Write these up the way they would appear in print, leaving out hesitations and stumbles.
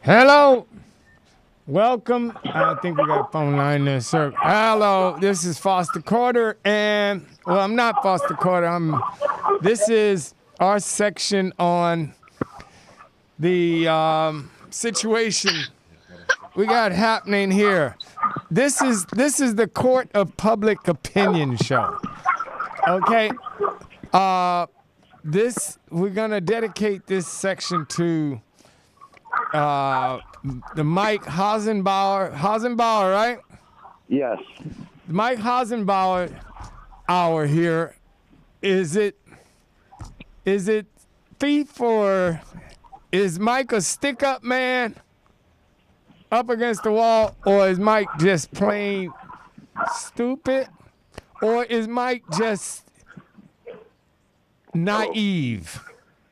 Hello. Welcome. I think we got a phone line there, sir. Hello. This is Foster Carter, and well, I'm not Foster Carter. This is our section on the situation we got happening here. This is the Court of Public Opinion show. Okay. We're gonna dedicate this section to the Mike Hasenbauer, right? Yes. Mike Hasenbauer hour here. Is it thief, or is Mike a stick-up man up against the wall, or is Mike just plain stupid, or is Mike just naive?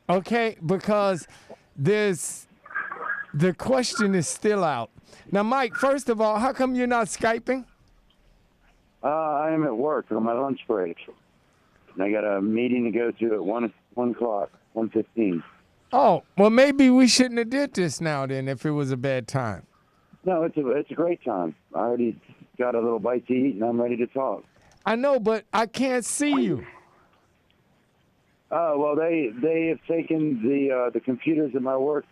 Okay, because the question is still out. Now, Mike, first of all, how come you're not Skyping? I am at work on my lunch break. And I got a meeting to go to at 1 o'clock, 1:15. Oh, well, maybe we shouldn't have did this now then if it was a bad time. No, it's a great time. I already got a little bite to eat, and I'm ready to talk. I know, but I can't see you. Well, they have taken the computers at my work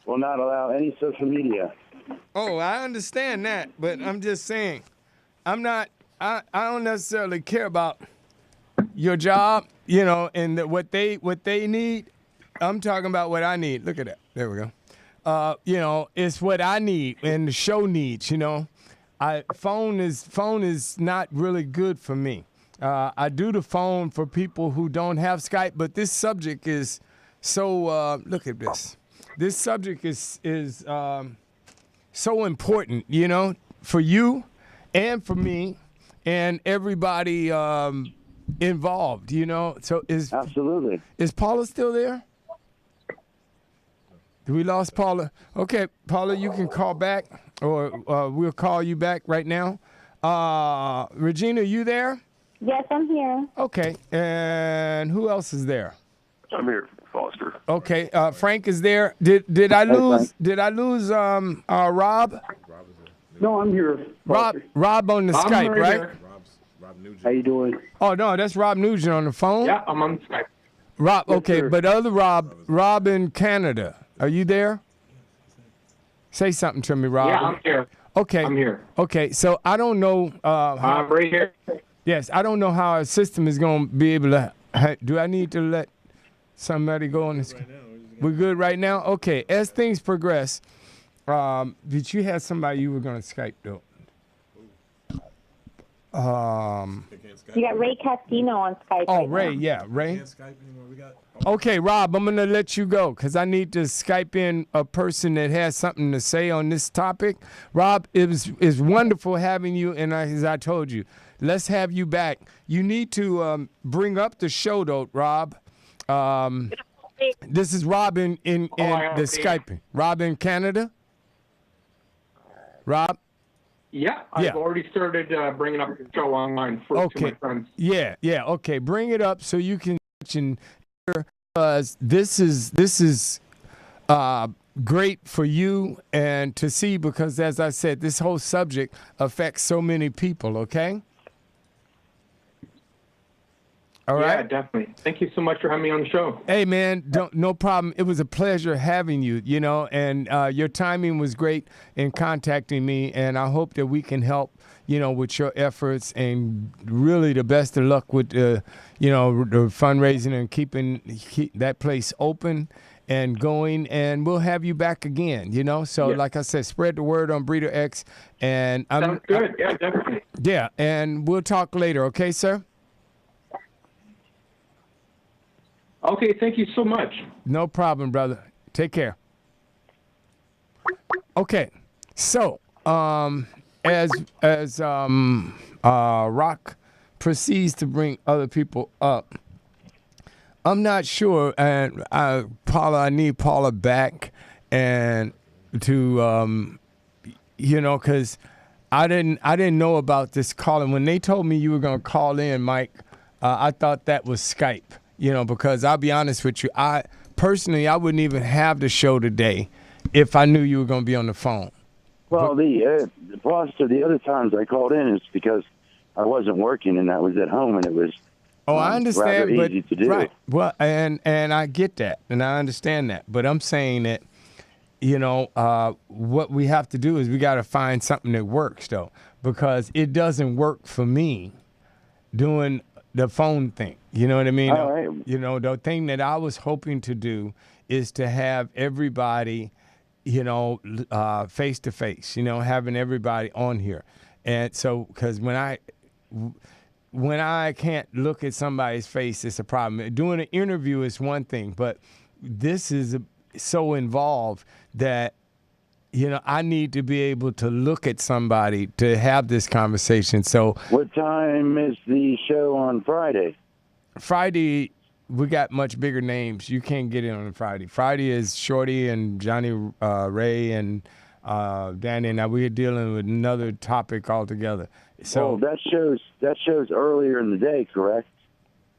will not allow any social media. Oh, I understand that, but I'm just saying, I don't necessarily care about your job, and what they need. I'm talking about what I need. Look at that. There we go. It's what I need and the show needs, Phone is not really good for me. I do the phone for people who don't have Skype, but this subject is so, look at this. This subject is so important, for you and for me and everybody involved, So Absolutely. Is Paula still there? We lost Paula. Okay, Paula, you can call back, or we'll call you back right now. Regina, you there? Yes, I'm here. Okay, and who else is there? I'm here, Foster. Okay, Frank is there. Did I lose? Frank. Did I lose Rob? No, I'm here. Rob on the Skype, right? Here. How you doing? Oh no, that's Rob Nugent on the phone. Yeah, I'm on Skype. Rob, Yes, okay, sir. but other Rob in Canada. Are you there? Say something to me, Rob. Yeah, I'm here. Okay. I'm here. Okay, so I don't know. I'm right here. Yes, I don't know how our system is going to be able to. Do I need to let somebody go on this? We're good right now? Okay, as things progress, did you have somebody you were going to Skype, though? You got Ray Castino on Skype. Oh, right Ray, now. yeah, Ray. Okay, Rob, I'm going to let you go because I need to Skype in a person that has something to say on this topic. Rob, it's wonderful having you, and as I told you, let's have you back. You need to bring up the show, though, Rob. This is Rob in the Skyping. Rob in Canada? Rob? Yeah, I've already started bringing up the show online to my friends. Yeah, okay. Bring it up so you can watch and hear, because this is great for you and to see, because as I said, this whole subject affects so many people, okay? All right. Yeah, definitely. Thank you so much for having me on the show. Hey, man, no problem. It was a pleasure having you, and your timing was great in contacting me, and I hope that we can help, with your efforts, and really the best of luck with, the fundraising and keeping that place open and going, and we'll have you back again, So, like I said, spread the word on Breeder X, and Sounds good. Yeah, definitely. Yeah, and we'll talk later, okay, sir? Okay, thank you so much. No problem, brother. Take care. Okay, so as Rock proceeds to bring other people up, I'm not sure, and I need Paula back, and to because I didn't know about this calling. When they told me you were gonna call in, Mike, I thought that was Skype. Because I'll be honest with you, I wouldn't even have the show today if I knew you were going to be on the phone. Well, the other times I called in is because I wasn't working and I was at home and it was I understand, rather but easy to do. right. Well, and I get that, and I understand that, but I'm saying that, what we have to do is we got to find something that works, though, because it doesn't work for me doing the phone thing. You know what I mean? All right. The thing that I was hoping to do is to have everybody, face to face, having everybody on here. And so, because when I can't look at somebody's face, it's a problem. Doing an interview is one thing, but this is so involved that, I need to be able to look at somebody to have this conversation. So what time is the show on Friday? Friday, we got much bigger names. You can't get in on Friday. Friday is Shorty and Johnny Ray and Danny. Now we're dealing with another topic altogether. So that shows earlier in the day, correct?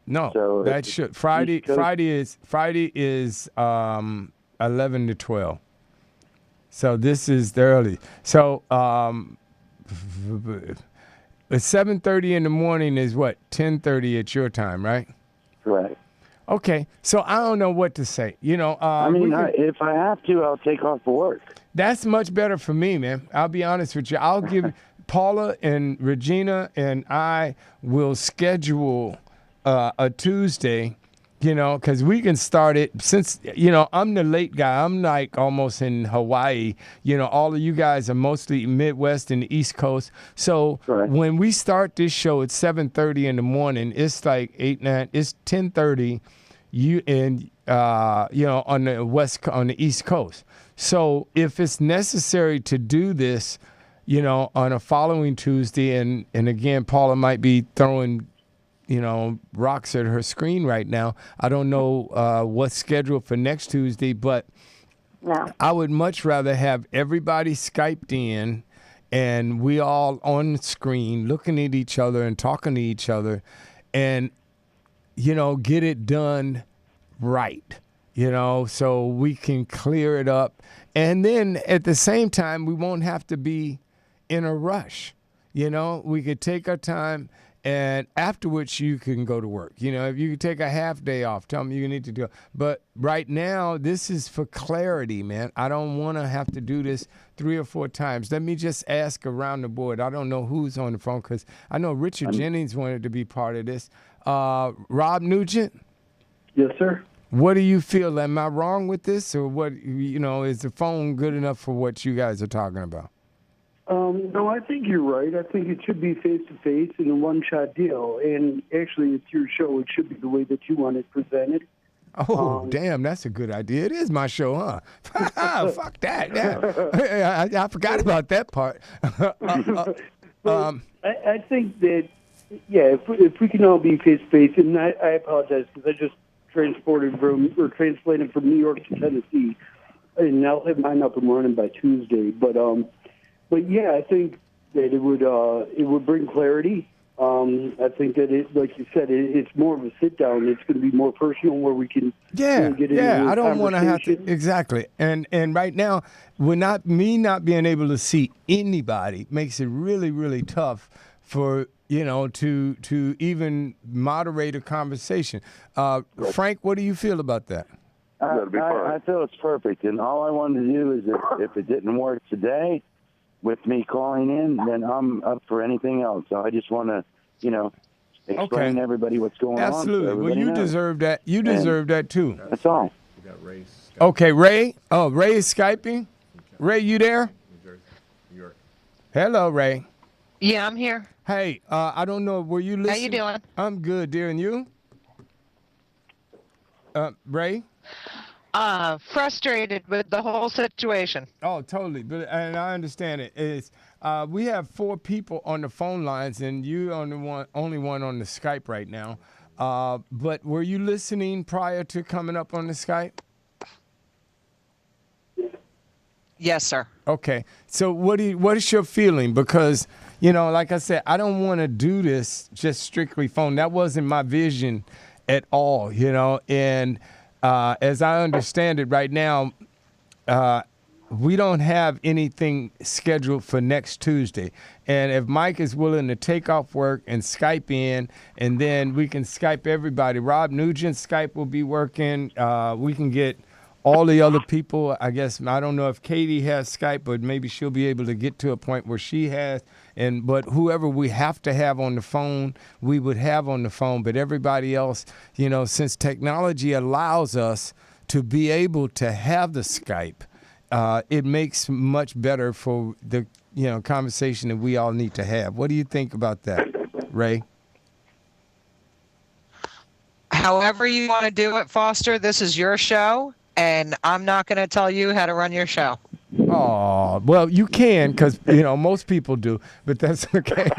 No, so that should Friday. Friday is 11 to 12. So this is the early. So it's 7:30 in the morning is what 10:30 at your time, right? Correct. Okay, so I don't know what to say. If I have to, I'll take off for work. That's much better for me, man. I'll be honest with you. I'll give Paula and Regina and I will schedule a Tuesday, because we can start it since, I'm the late guy. I'm like almost in Hawaii. All of you guys are mostly Midwest and the East Coast. So when we start this show at 7:30 in the morning, it's like 8, 9, it's 10:30 on the East Coast. So if it's necessary to do this, on a following Tuesday, and again, Paula might be throwing rocks at her screen right now. I don't know what's scheduled for next Tuesday, but I would much rather have everybody Skyped in and we all on the screen looking at each other and talking to each other and, get it done right, so we can clear it up. And then at the same time, we won't have to be in a rush. We could take our time. And afterwards, you can go to work. If you could take a half day off, tell me you need to do it. But right now, this is for clarity, man. I don't want to have to do this 3 or 4 times. Let me just ask around the board. I don't know who's on the phone because I know Richard Jennings wanted to be part of this. Rob Nugent? Yes, sir. What do you feel? Am I wrong with this? Or what, is the phone good enough for what you guys are talking about? No, I think you're right. I think it should be face-to-face and a one-shot deal. And actually, it's your show. It should be the way that you want it presented. Oh, damn, that's a good idea. It is my show, huh? Fuck that. Yeah. I forgot about that part. I think that, if we can all be face-to-face, and I apologize because I just transplanted from New York to Tennessee, and I'll have mine up and running by Tuesday. But yeah, I think that it would bring clarity. I think that like you said, it's more of a sit down. It's going to be more personal, where we can get into I don't want to have to exactly. And right now, not being able to see anybody makes it really, really tough for to even moderate a conversation. Frank, what do you feel about that? I feel it's perfect, and all I wanted to do is if it didn't work today with me calling in, then I'm up for anything else. So I just want to, explain to everybody what's going on. Absolutely. Well, you deserve that. You deserve that too. That's all. We got Ray. Okay, Ray. Oh, Ray is Skyping. Ray, you there? New York. Hello, Ray. Yeah, I'm here. Hey, I don't know. Were you listening? How you doing? I'm good, dear. And you? Ray? Frustrated with the whole situation. Oh, totally. And I understand it. It's we have 4 people on the phone lines, and you only one on the Skype right now. But were you listening prior to coming up on the Skype? Yes, sir. Okay. So what is your feeling? Because, like I said, I don't want to do this just strictly phone. That wasn't my vision at all, and as I understand it right now, we don't have anything scheduled for next Tuesday. And if Mike is willing to take off work and Skype in, and then we can Skype everybody. Rob Nugent's Skype will be working. We can get all the other people. I guess, I don't know if Katie has Skype, but maybe she'll be able to get to a point where she has. But whoever we have to have on the phone, we would have on the phone. But everybody else, since technology allows us to be able to have the Skype, it makes much better for the conversation that we all need to have. What do you think about that, Ray? However you want to do it, Foster, this is your show, and I'm not going to tell you how to run your show. Oh, well, you can, because most people do, but that's okay.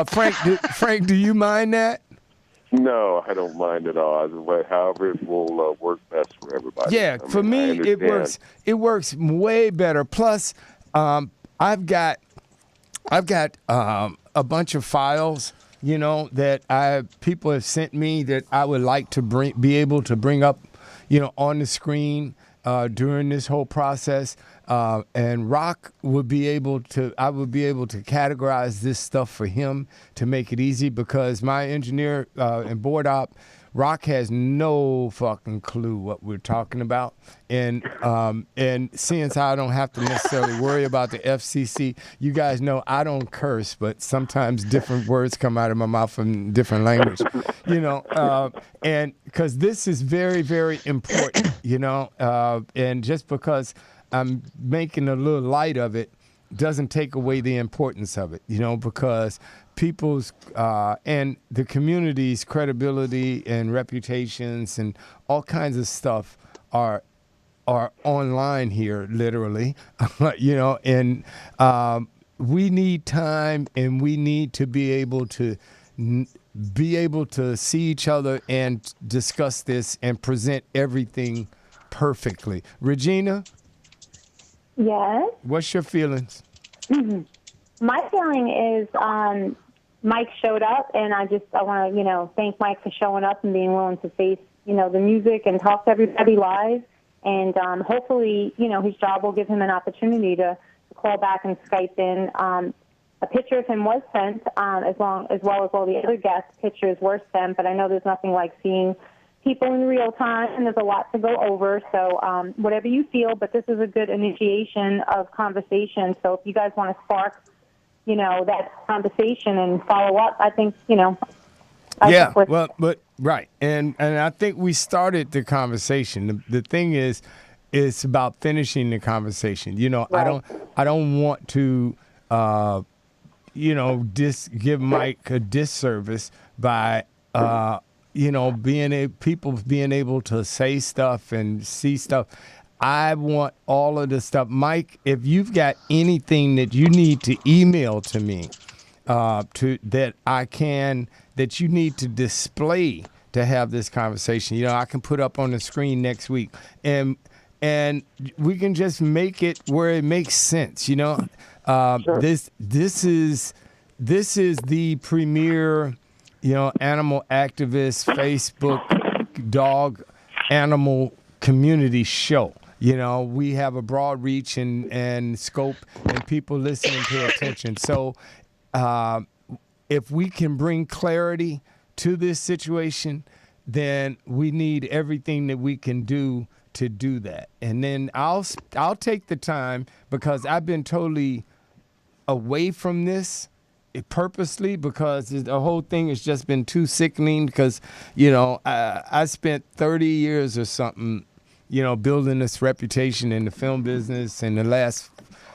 Frank, do you mind that? No, I don't mind at all. However, it will work best for everybody. Yeah, for me, it works. It works way better. Plus, I've got a bunch of files, that people have sent me that I would like to be able to bring up, on the screen during this whole process. And Rock would be able to. I would be able to categorize this stuff for him to make it easy, because my engineer and board op, Rock, has no fucking clue what we're talking about. And since I don't have to necessarily worry about the FCC, you guys know I don't curse, but sometimes different words come out of my mouth in different language, and because this is very, very important, and just because I'm making a little light of it doesn't take away the importance of it, because people's and the community's credibility and reputations and all kinds of stuff are online here, literally, and we need time, and we need to be able to see each other and discuss this and present everything perfectly. Regina? Yes. What's your feelings? My feeling is Mike showed up, and I want to, thank Mike for showing up and being willing to face, the music and talk to everybody live. And hopefully, his job will give him an opportunity to call back and Skype in. A picture of him was sent, as well as all the other guest pictures were sent, but I know there's nothing like seeing people in real time, and there's a lot to go over. So whatever you feel, but this is a good initiation of conversation. So if you guys want to spark, that conversation and follow up, I think, right. And I think we started the conversation. The thing is, it's about finishing the conversation. Right. I don't want to, give Mike a disservice by, people being able to say stuff and see stuff. I want all of the stuff. Mike, if you've got anything that you need to email to me, that you need to display to have this conversation, I can put up on the screen next week, and we can just make it where it makes sense. Sure. This is the premier, animal activist Facebook dog animal community show. We have a broad reach and scope, and people listen and pay attention. So if we can bring clarity to this situation, then we need everything that we can do to do that. And then I'll take the time, because I've been totally away from this purposely, because the whole thing has just been too sickening, because I spent 30 years or something building this reputation in the film business, and the last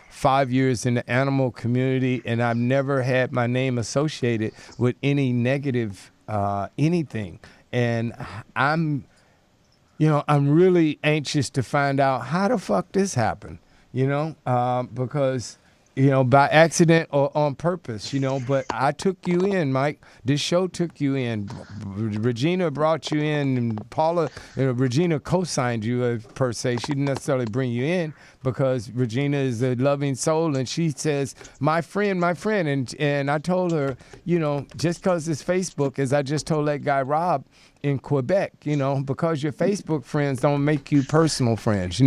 5 years in the animal community, and I've never had my name associated with any negative anything. And I'm really anxious to find out how the fuck this happened, because by accident or on purpose, but I took you in, Mike. This show took you in. Regina brought you in, and Paula, Regina co-signed you per se. She didn't necessarily bring you in because Regina is a loving soul, and she says, my friend. And I told her, just because it's Facebook, as I just told that guy, Rob, in Quebec, because your Facebook friends don't make you personal friends,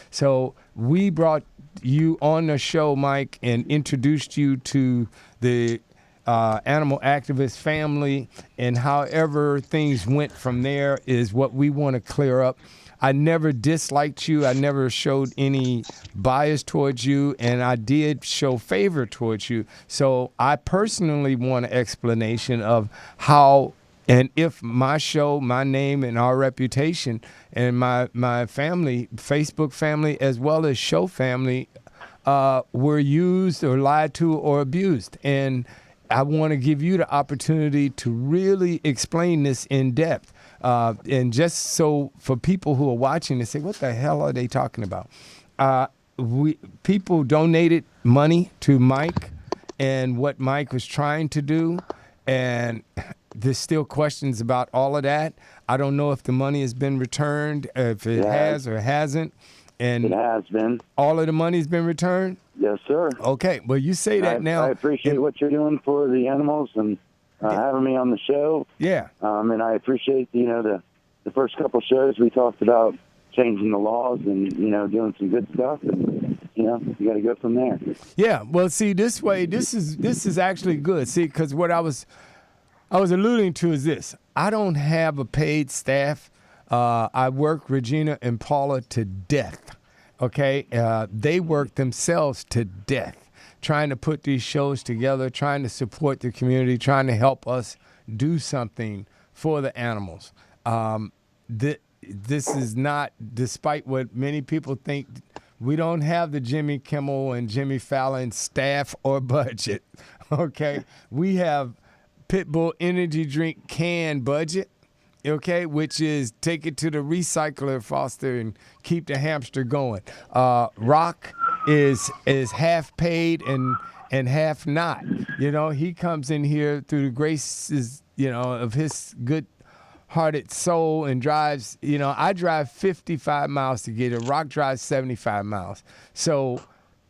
So we brought you on the show, Mike, and introduced you to the animal activist family, and however things went from there is what we want to clear up. I never disliked you. I never showed any bias towards you, and I did show favor towards you. So I personally want an explanation of how and if my show, my name, and our reputation, and my family, Facebook family, as well as show family, were used or lied to or abused. And I want to give you the opportunity to really explain this in depth. And just so for people who are watching and say, what the hell are they talking about? People donated money to Mike and what Mike was trying to do. And there's still questions about all of that. I don't know if the money has been returned, if it has or hasn't. And it has been. All of the money's been returned? Yes, sir. Okay. Well, you say that now. I appreciate what you're doing for the animals and having me on the show. Yeah. And I appreciate, the first couple shows we talked about changing the laws and, doing some good stuff. And, you got to go from there. Yeah. Well, see, this is actually good. See, because what I was alluding to is this. I don't have a paid staff. I work Regina and Paula to death. Okay? They work themselves to death, trying to put these shows together, trying to support the community, trying to help us do something for the animals. This is not, despite what many people think, we don't have the Jimmy Kimmel and Jimmy Fallon staff or budget. Okay? We have Pitbull energy drink can budget, okay, which is take it to the recycler, Foster, and keep the hamster going. Rock is half paid and half not. He comes in here through the graces, of his good-hearted soul and drives. I drive 55 miles to get it. Rock drives 75 miles. So,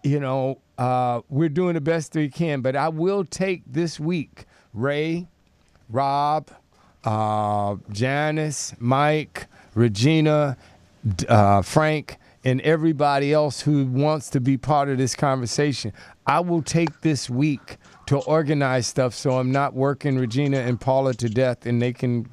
we're doing the best we can. But I will take this week Ray, Rob, Janice, Mike, Regina, Frank, and everybody else who wants to be part of this conversation. I will take this week to organize stuff so I'm not working Regina and Paula to death and they can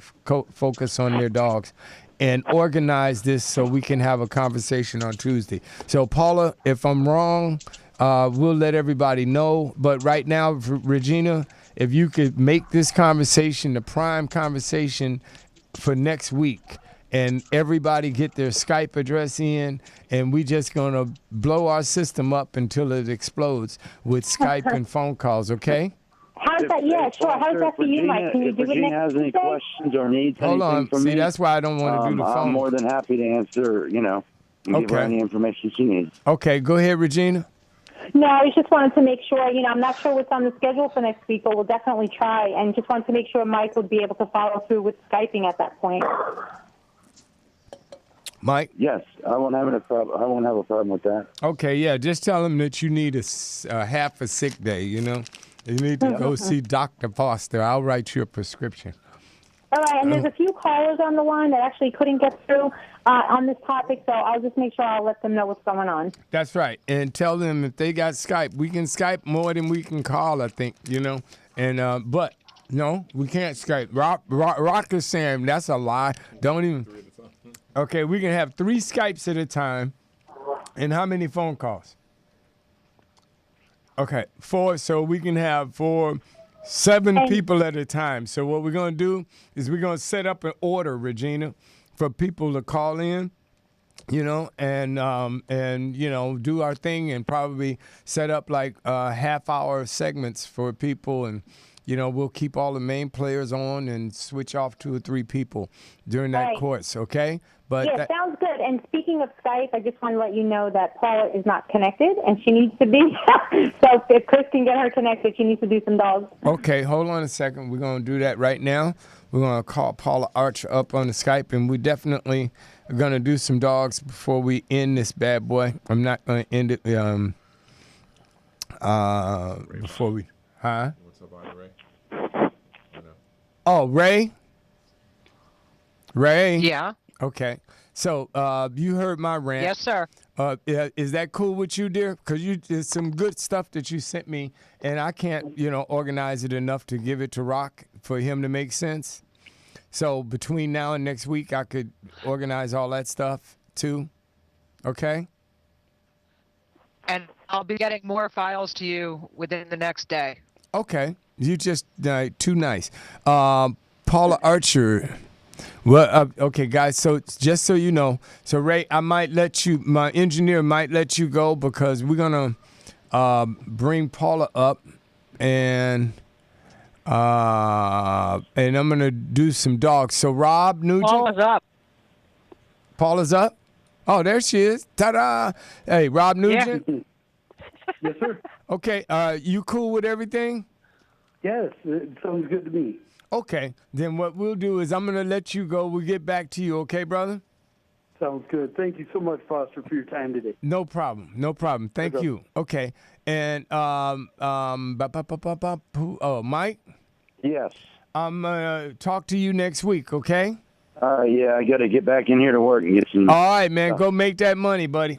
focus on their dogs, and organize this so we can have a conversation on Tuesday. So, Paula, if I'm wrong, we'll let everybody know. But right now, Regina, if you could make this conversation the prime conversation for next week, and everybody get their Skype address in, and we just going to blow our system up until it explodes with Skype and phone calls, okay? How's that? Yeah, sure. How's that for you, Mike? Can you do it next has any questions or needs Hold anything on. from See, me, that's why I don't want to do the phone. I'm more than happy to answer, and give her any information she needs. Okay, go ahead, Regina. No, I just wanted to make sure, I'm not sure what's on the schedule for next week, but we'll definitely try. And just wanted to make sure Mike would be able to follow through with Skyping at that point. Mike? Yes, I won't have a problem with that. Okay, yeah, just tell him that you need a half a sick day, You need to go see Dr. Foster. I'll write you a prescription. All right, and there's a few callers on the line that actually couldn't get through on this topic, so I'll just make sure I'll let them know what's going on. That's right, and tell them if they got Skype. We can Skype more than we can call, I think, and but no, we can't Skype. Rock is saying that's a lie. Don't even. Okay, we can have 3 Skypes at a time, and how many phone calls? Okay, 4, so we can have 7 people at a time. So what we're going to do is we're going to set up an order, Regina, for people to call in, and do our thing, and probably set up like half-hour segments for people, and we'll keep all the main players on and switch off 2 or 3 people during that course, okay? But yeah, sounds good. And speaking speaking of Skype, I just want to let you know that Paula is not connected, and she needs to be. So if Chris can get her connected, she needs to do some dogs. Okay, hold on a second. We're going to do that right now. We're going to call Paula Archer up on the Skype, and we definitely are going to do some dogs before we end this bad boy. I'm not going to end it before we... Huh? What's up, Ray? Oh, Ray? Ray? Yeah. Okay. So you heard my rant. Yes, sir. Is that cool with you, dear? Because there's some good stuff that you sent me, and I can't, organize it enough to give it to Rock for him to make sense. So between now and next week, I could organize all that stuff too. Okay? And I'll be getting more files to you within the next day. Okay. You just too nice. Paula Archer. Well, okay, guys. So just so you know, so Ray, my engineer might let you go because we're gonna bring Paula up, and I'm gonna do some dogs. So Rob Nugent. Paula's up. Paula's up. Oh, there she is. Ta-da! Hey, Rob Nugent. Yes, sir. Okay. You cool with everything? Yes, it sounds good to me. Okay, then what we'll do is I'm going to let you go. We'll get back to you, okay, brother? Sounds good. Thank you so much, Foster, for your time today. No problem. No problem. Thank you. Okay. And Mike? Yes. I'm going to talk to you next week, okay? Yeah, I got to get back in here to work and get some. All right, man. Go make that money, buddy.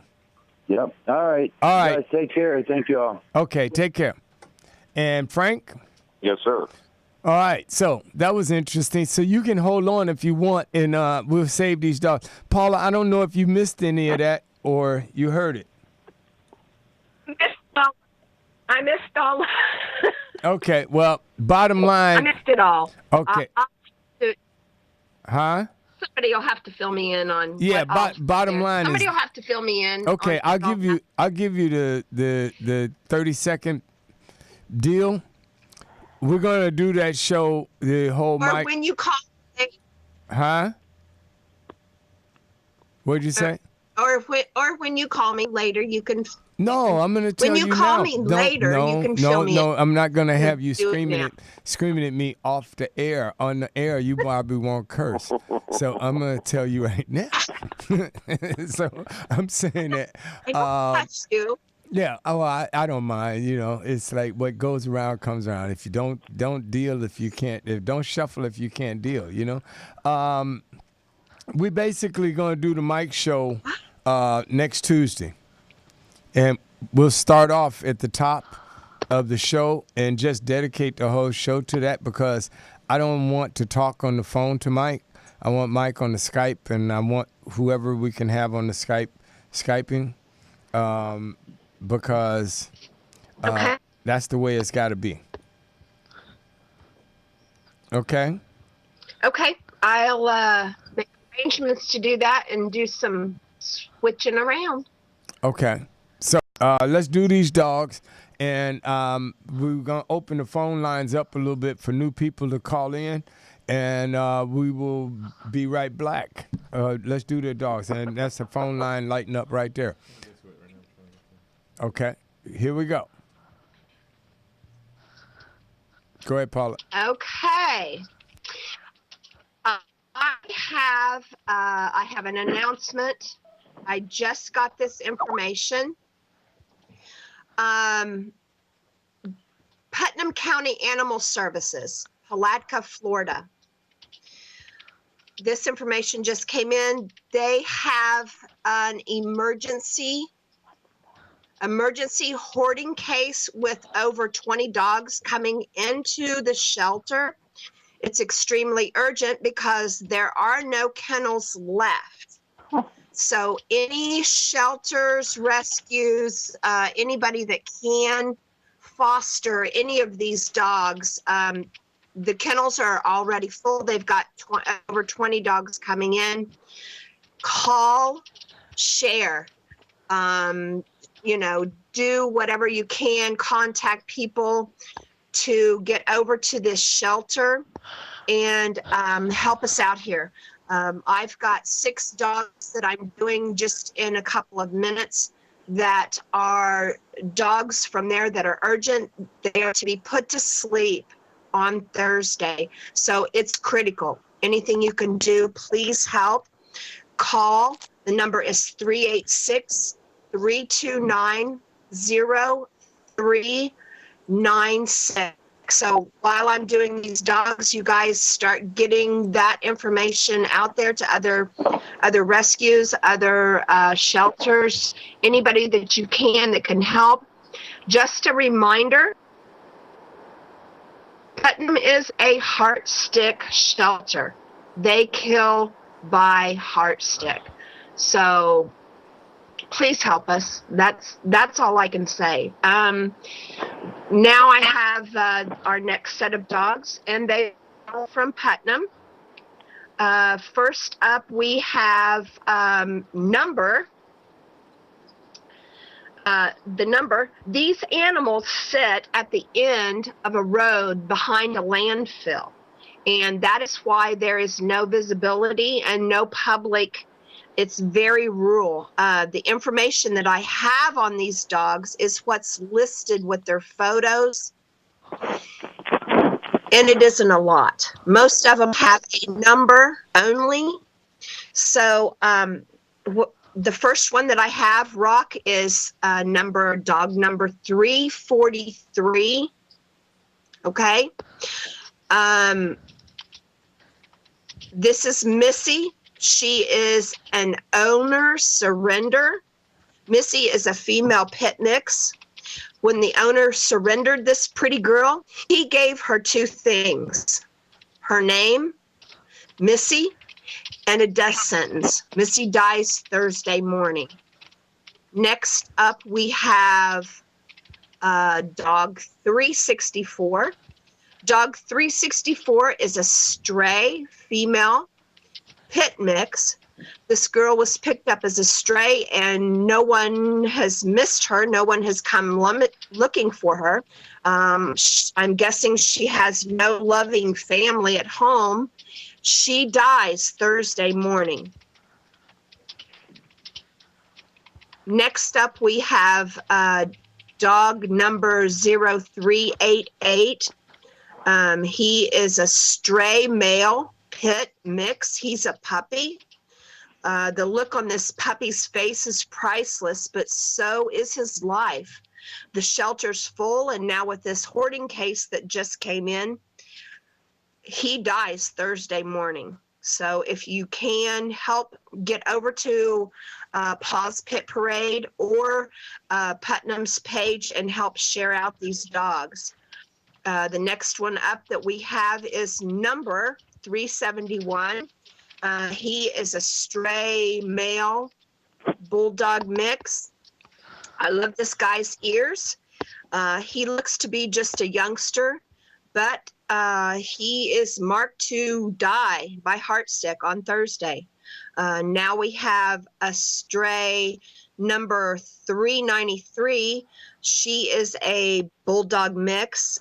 Yep. All right. All right. Guys, take care. Thank you all. Okay, take care. And Frank? Yes, sir. All right, so that was interesting. So you can hold on if you want, and we'll save these dogs. Paula, I don't know if you missed any of that or you heard it. I missed all. Okay, well, bottom line. I missed it all. Okay. Huh? Somebody will have to fill me in on. Yeah, bottom line somebody is. will have to fill me in. Okay, I'll give you the 30-second deal. We're gonna do that show. The whole Or mic. when you call. Huh? What'd you say? Or when you call me later, you can. No, I'm gonna tell you now. When you call me later, you can fill me in. No, I'm not gonna have you Do it screaming at me off the air. On the air, you probably won't curse. So I'm gonna tell you right now. So I'm saying that. I don't touch you. Yeah, I don't mind. It's like what goes around comes around. If you don't deal, if you can't, don't shuffle if you can't deal. We're basically gonna do the Mike show next Tuesday, and we'll start off at the top of the show and just dedicate the whole show to that because I don't want to talk on the phone to Mike. I want Mike on the Skype, and I want whoever we can have on the Skyping. Because that's the way it's got to be. Okay? Okay. I'll make arrangements to do that and do some switching around. Okay. So let's do these dogs. And we're going to open the phone lines up a little bit for new people to call in. And we will be right back. Let's do the dogs. And that's the phone line lighting up right there. Okay, here we go. Go ahead, Paula. Okay. I have an announcement. I just got this information. Putnam County Animal Services, Palatka, Florida. This information just came in. They have an emergency hoarding case with over 20 dogs coming into the shelter. It's extremely urgent because there are no kennels left. So any shelters, rescues, anybody that can foster any of these dogs, the kennels are already full. They've got over 20 dogs coming in. Call, share. Do whatever you can, contact people to get over to this shelter and help us out here. I've got 6 dogs that I'm doing just in a couple of minutes that are dogs from there that are urgent. They are to be put to sleep on Thursday. So it's critical. Anything you can do, please help. Call. The number is 386-329-0396. So while I'm doing these dogs, you guys start getting that information out there to other rescues, other shelters, anybody that you can that can help. Just a reminder, Putnam is a heart stick shelter. They kill by heart stick. So please help us. That's all I can say. Now I have our next set of dogs, and they are from Putnam. First up, we have Number. The Number. These animals sit at the end of a road behind a landfill, and that is why there is no visibility and no public. It's very rural. The information that I have on these dogs is what's listed with their photos, and it isn't a lot. Most of them have a number only. So the first one that I have, Rock, is dog number 343. Okay. This is Missy. She is an owner surrender. Missy is a female pit mix. When the owner surrendered this pretty girl, he gave her 2 things: her name, Missy, and a death sentence. Missy dies Thursday morning. Next up, we have dog 364. Dog 364 is a stray female pit mix. This girl was picked up as a stray, and no one has missed her. No one has come looking for her. I'm guessing she has no loving family at home. She dies Thursday morning. Next up, we have dog number 0388. He is a stray male pit mix. He's a puppy. The look on this puppy's face is priceless, but so is his life. The shelter's full, and now with this hoarding case that just came in, he dies Thursday morning. So if you can help get over to Paws Pit Parade or Putnam's page and help share out these dogs. The next one up that we have is Number 371. He is a stray male bulldog mix. I love this guy's ears. He looks to be just a youngster, but he is marked to die by heartstick on Thursday. Now we have a stray number 393. She is a bulldog mix.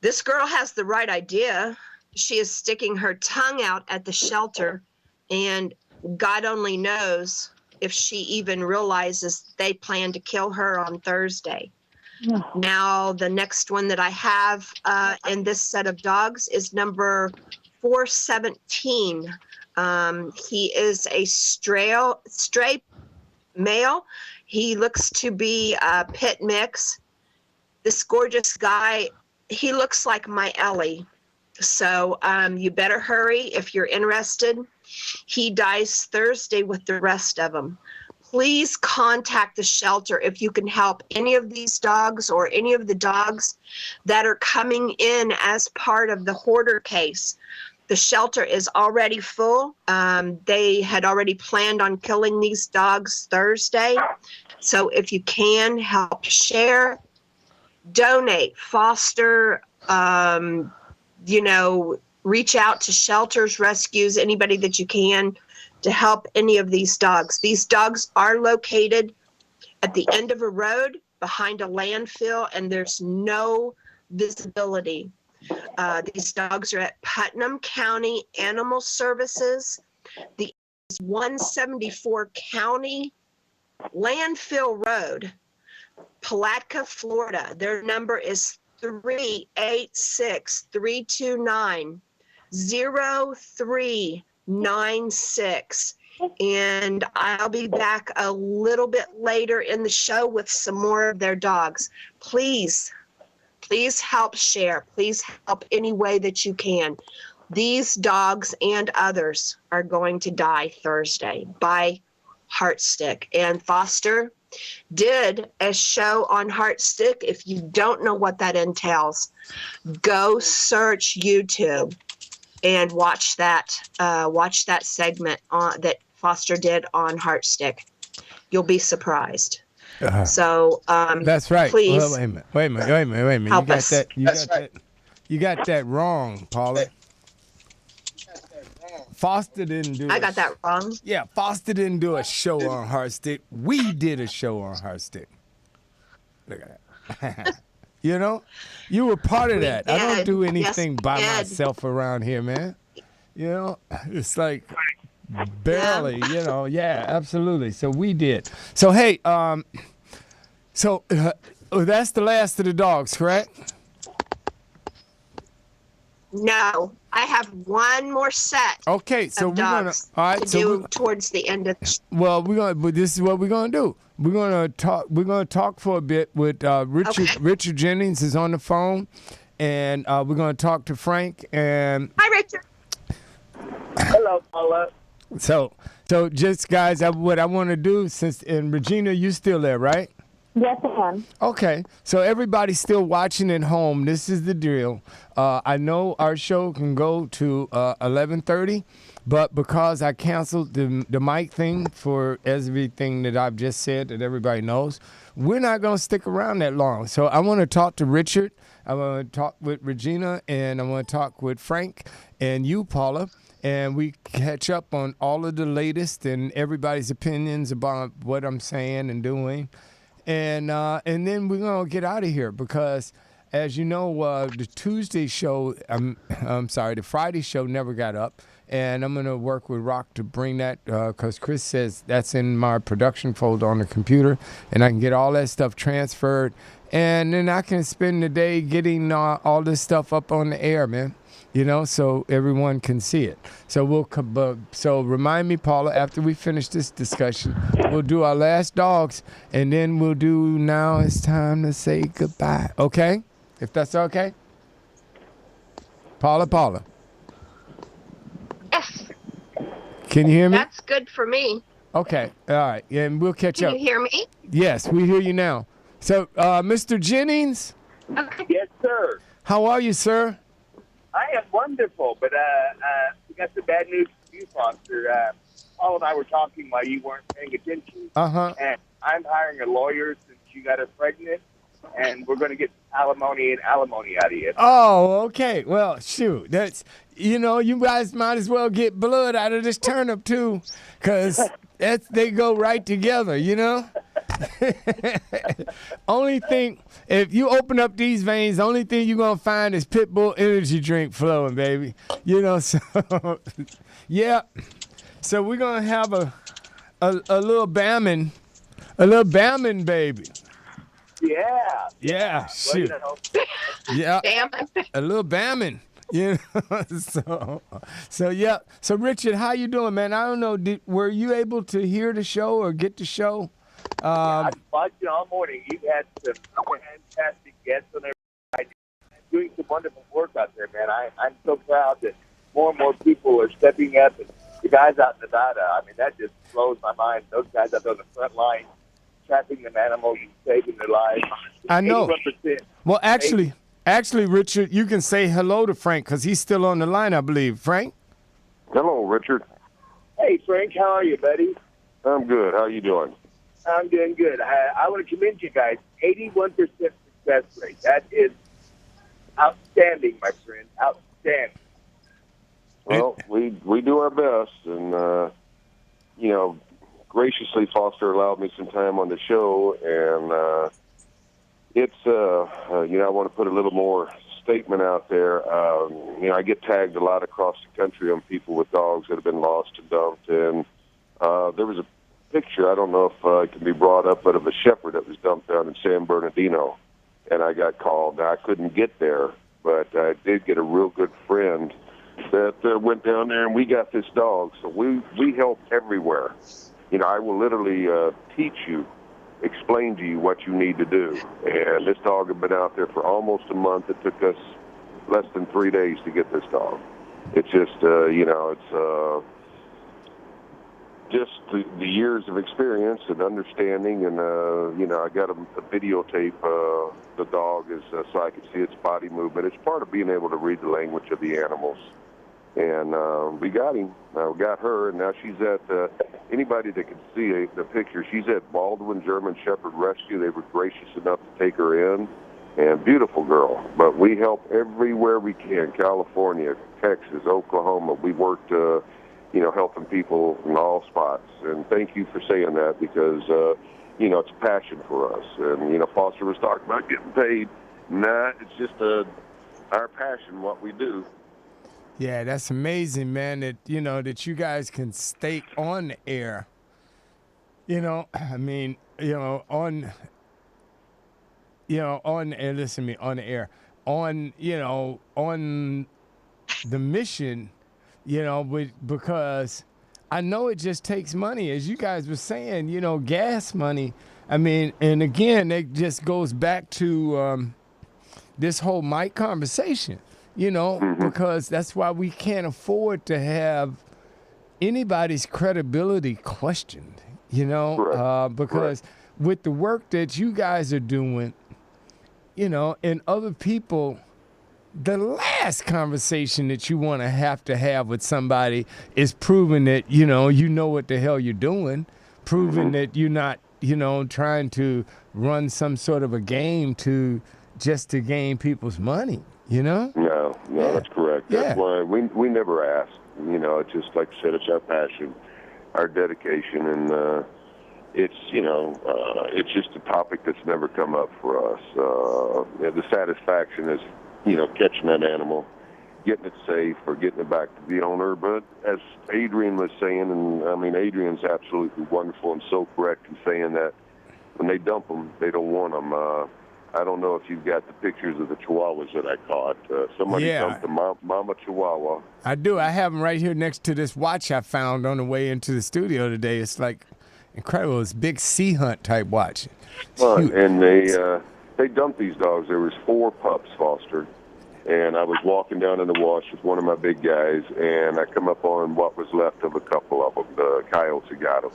This girl has the right idea. She is sticking her tongue out at the shelter, and God only knows if she even realizes they plan to kill her on Thursday. Yeah. Now, the next one that I have in this set of dogs is number 417. He is a stray male. He looks to be a pit mix. This gorgeous guy, he looks like my Ellie. So you better hurry if you're interested. He dies Thursday with the rest of them. Please contact the shelter if you can help any of these dogs or any of the dogs that are coming in as part of the hoarder case. The shelter is already full. They had already planned on killing these dogs Thursday. So if you can, help share, donate, foster, reach out to shelters, rescues, anybody that you can to help any of these dogs. These dogs are located at the end of a road behind a landfill, and there's no visibility. These dogs are at Putnam County Animal Services. The 174 County Landfill Road, Palatka, Florida. Their number is 386-329-0396. And I'll be back a little bit later in the show with some more of their dogs. Please help share. Please help any way that you can. These dogs and others are going to die Thursday by Heartstick. And Foster did a show on Heartstick. If you don't know what that entails, go search YouTube and watch that segment that Foster did on Heartstick. You'll be surprised. So that's right. Please, well, wait a minute. Help us. You got that wrong, Paula. Foster didn't do. I got that wrong. Yeah, Foster didn't do a show on Heartstick. We did a show on Heartstick. Look at that. You know, you were part of that. I don't do anything by myself around here, man. You know, it's like barely. Yeah. You know, yeah, absolutely. So we did. So hey, that's the last of the dogs, correct? No, I have one more set. Okay, so we're gonna do towards the end of. Well, but this is what we're gonna do. We're gonna talk. We're gonna talk for a bit with Richard. Okay. Richard Jennings is on the phone, and we're gonna talk to Frank. And hi, Richard. Hello, Paula. So just guys, what I want to do and Regina, you still there, right? Yes, I am. Okay, so everybody's still watching at home. This is the deal. I know our show can go to 11:30, but because I canceled the mic thing for everything that I've just said that everybody knows, we're not going to stick around that long. So I want to talk to Richard. I want to talk with Regina, and I want to talk with Frank and you, Paula, and we catch up on all of the latest and everybody's opinions about what I'm saying and doing. And then we're gonna get out of here because, as you know, the Tuesday show, the Friday show never got up, and I'm gonna work with Rock to bring that because Chris says that's in my production folder on the computer, and I can get all that stuff transferred, and then I can spend the day getting all this stuff up on the air, man. You know, so everyone can see it. So so remind me, Paula, after we finish this discussion, we'll do our last dogs, and then we'll do Now It's Time to Say Goodbye. Okay? If that's okay? Paula. Yes. Can you hear me? That's good for me. Okay. All right. And we'll catch up. Can you hear me? Yes, we hear you now. So, Mr. Jennings? Okay. Yes, sir. How are you, sir? I am wonderful, but we got some bad news for you, Foster. Paul and I were talking while you weren't paying attention. Uh-huh. And I'm hiring a lawyer since you got her pregnant, and we're going to get alimony out of you. Oh, okay. Well, shoot. That's, you guys might as well get blood out of this turnip, too, because they go right together, you know? Only thing, if you open up these veins, the only thing you're going to find is Pit Bull energy drink flowing, baby. You know, so, yeah. So we're going to have a little Bammin, baby. Yeah. Yeah, shoot. Well, you know. Yeah. Bammin. A little Bammin. You know, so yeah. So Richard, how you doing, man? I don't know. Were you able to hear the show or get the show? I watched it all morning. You had some fantastic guests on there, doing some wonderful work out there, man. I'm so proud that more and more people are stepping up. And the guys out in Nevada, I mean, that just blows my mind. Those guys out there on the front line, trapping them animals and saving their lives. I know. 81%. Well, actually, Richard, you can say hello to Frank because he's still on the line, I believe. Frank? Hello, Richard. Hey, Frank, how are you, buddy? I'm good. How you doing? I'm doing good. I want to commend you guys. 81% success rate. That is outstanding, my friend. Outstanding. Well, we do our best, and graciously Foster allowed me some time on the show, and it's I want to put a little more statement out there. I get tagged a lot across the country on people with dogs that have been lost and dumped. And there was a picture, I don't know if it can be brought up, but of a shepherd that was dumped down in San Bernardino. And I got called. Now, I couldn't get there, but I did get a real good friend that went down there, and we got this dog. So we help everywhere. I will literally explain to you what you need to do. And this dog had been out there for almost a month. It took us less than 3 days to get this dog. It's just, just the years of experience and understanding, and I got a videotape the dog so I could see its body movement. It's part of being able to read the language of the animals. And we got him. We got her, and now she's at anybody that can see the picture. She's at Baldwin German Shepherd Rescue. They were gracious enough to take her in, and beautiful girl. But we help everywhere we can: California, Texas, Oklahoma. We worked, helping people in all spots. And thank you for saying that, because it's a passion for us. And Foster was talking about getting paid. Nah, it's just our passion, what we do. Yeah, that's amazing, man, that you guys can stay on the air. On the air. On the mission, because I know it just takes money, as you guys were saying, gas money. I mean, and again, it just goes back to this whole mic conversation. Because that's why we can't afford to have anybody's credibility questioned, because with the work that you guys are doing, and other people, the last conversation that you want to have with somebody is proving that, you know what the hell you're doing, proving that you're not, trying to run some sort of a game just to gain people's money. No, that's correct. That's why we never ask. It's just, like I said, it's our passion, our dedication, and it's just a topic that's never come up for us. The satisfaction is, catching that animal, getting it safe, or getting it back to the owner. But as Adrian was saying, and Adrian's absolutely wonderful and so correct in saying that when they dump them, they don't want them. I don't know if you've got the pictures of the chihuahuas that I caught. Somebody dumped the mama chihuahua. I do. I have them right here next to this watch I found on the way into the studio today. It's like incredible. It's big sea hunt type watch. And they dumped these dogs. There was 4 pups, Foster. And I was walking down in the wash with one of my big guys, and I come up on what was left of a couple of them. The coyotes had got them.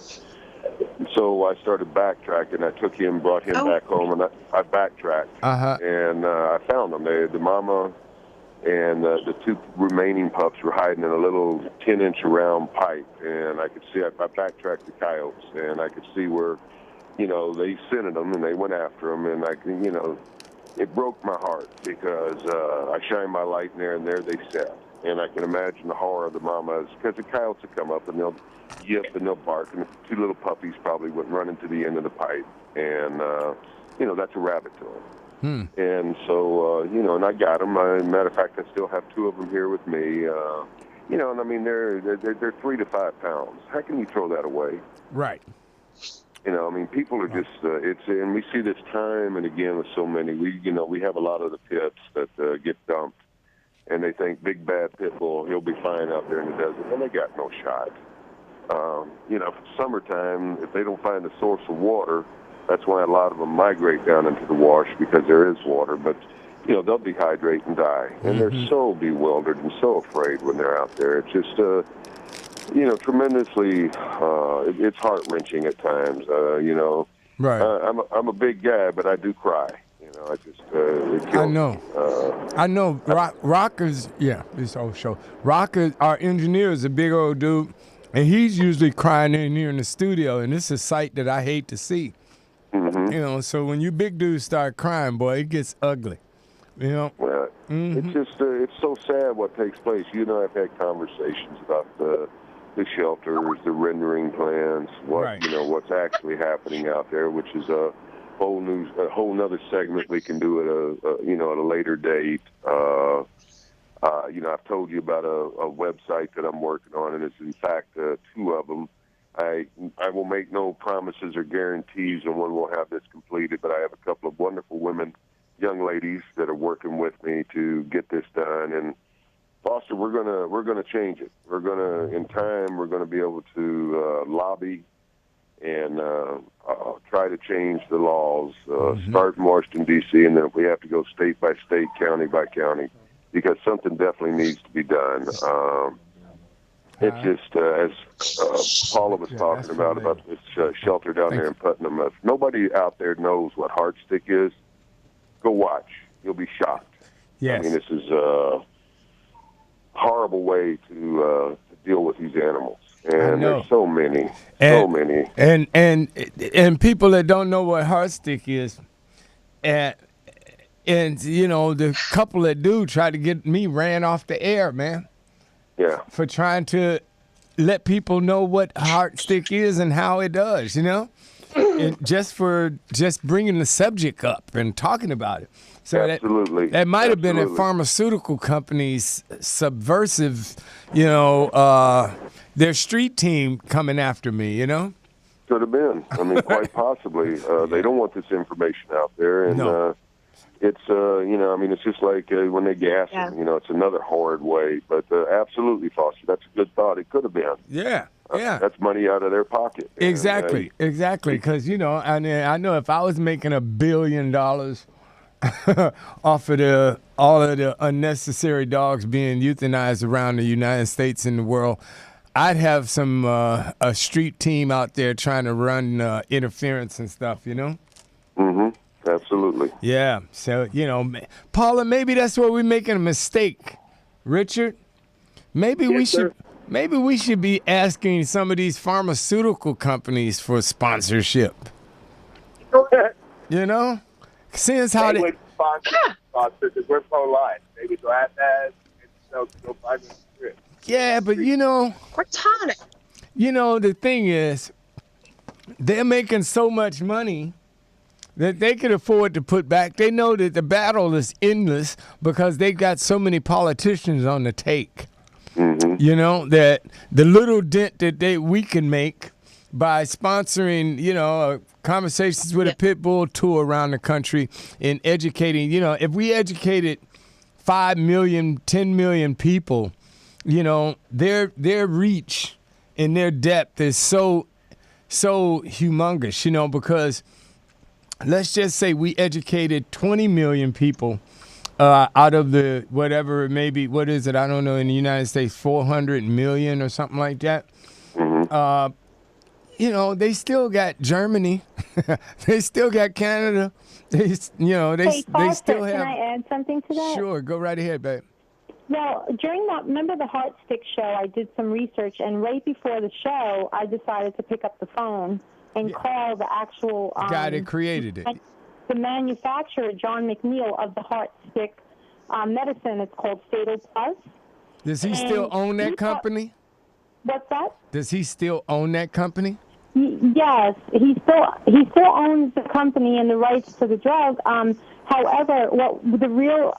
So I started backtracking. I took him, brought him back home, and I backtracked. And I found them. The mama and the 2 remaining pups were hiding in a little 10-inch round pipe. And I could see, I backtracked the coyotes, and I could see where, they scented them, and they went after them. And it broke my heart, because I shined my light in there, and there they sat. And I can imagine the horror of the mamas, because the coyotes will come up, and they'll yip and they'll bark, and the 2 little puppies probably went running to the end of the pipe, and that's a rabbit to them. And so and I got them. Matter of fact, I still have 2 of them here with me. And they're 3 to 5 pounds. How can you throw that away? Right. People are just and we see this time and again with so many. We have a lot of the pits that get dumped, and they think big bad pit bull, he'll be fine out there in the desert, and they got no shot. If it's summertime, if they don't find a source of water, that's why a lot of them migrate down into the wash, because there is water. But, they'll dehydrate and die. And they're so bewildered and so afraid when they're out there. It's just, tremendously, it's heart-wrenching at times. Right. I'm a big guy, but I do cry. I just, I know. I know. Rocker's, this whole show. Rocker, our engineer, is a big old dude. And he's usually crying in here in the studio, and it's a sight that I hate to see. So when you big dudes start crying, boy, it gets ugly. Well, it's just it's so sad what takes place. I've had conversations about the shelters, the rendering plans, what's actually happening out there, which is a whole nother segment we can do at a later date. I've told you about a website that I'm working on, and it's in fact 2 of them. I will make no promises or guarantees on when we'll have this completed, but I have a couple of wonderful young ladies that are working with me to get this done. And Foster, we're gonna change it. In time we're gonna be able to lobby and try to change the laws. Start in Washington D.C. and then if we have to go state by state, county by county, because something definitely needs to be done. It's just as Paula was talking about this shelter down there in Putnam. If nobody out there knows what heartstick is, go watch. You'll be shocked. Yes. I mean, this is a horrible way to deal with these animals. And there's so many. And people that don't know what heartstick is, and the couple that do try to get me ran off the air, man. Yeah. For trying to let people know what heartstick is and how it does, and just bringing the subject up and talking about it. So absolutely. That might have been a pharmaceutical company's subversive, their street team coming after me, Could have been. I mean, quite possibly. They don't want this information out there. And it's, it's just like when they gas them, it's another horrid way. But absolutely, Foster, that's a good thought. It could have been. Yeah. That's money out of their pocket. Exactly. Because, I know if I was making $1 billion off of all of the unnecessary dogs being euthanized around the United States and the world, I'd have some a street team out there trying to run interference and stuff, Mm-hmm. Absolutely. Yeah. So, Paula, maybe that's where we're making a mistake. Richard, maybe we should be asking some of these pharmaceutical companies for sponsorship. Since how they would sponsor because we're pro-life. They would go at that and go 5 minutes script. Yeah, but we're tonic. The thing is, they're making so much money that they can afford to put back. They know that the battle is endless because they got so many politicians on the take. Mm-hmm. That the little dent that we can make by sponsoring, conversations with a pit bull tour around the country and educating, if we educated 5 million, 10 million people, their reach and their depth is so humongous, because let's just say we educated 20 million people out of the whatever it may be. What is it? I don't know. In the United States, 400 million or something like that. Mm-hmm. They still got Germany. They still got Canada. They still have. Can I add something to that? Sure, go right ahead, babe. Well, remember the Heartstick show, I did some research, and right before the show, I decided to pick up the phone and call the actual guy that created it. The manufacturer, John McNeil, of the Heartstick medicine. It's called Fatal Plus. Does he still own that company? What's that? Does he still own that company? Yes, he still owns the company and the rights to the drug. However, the real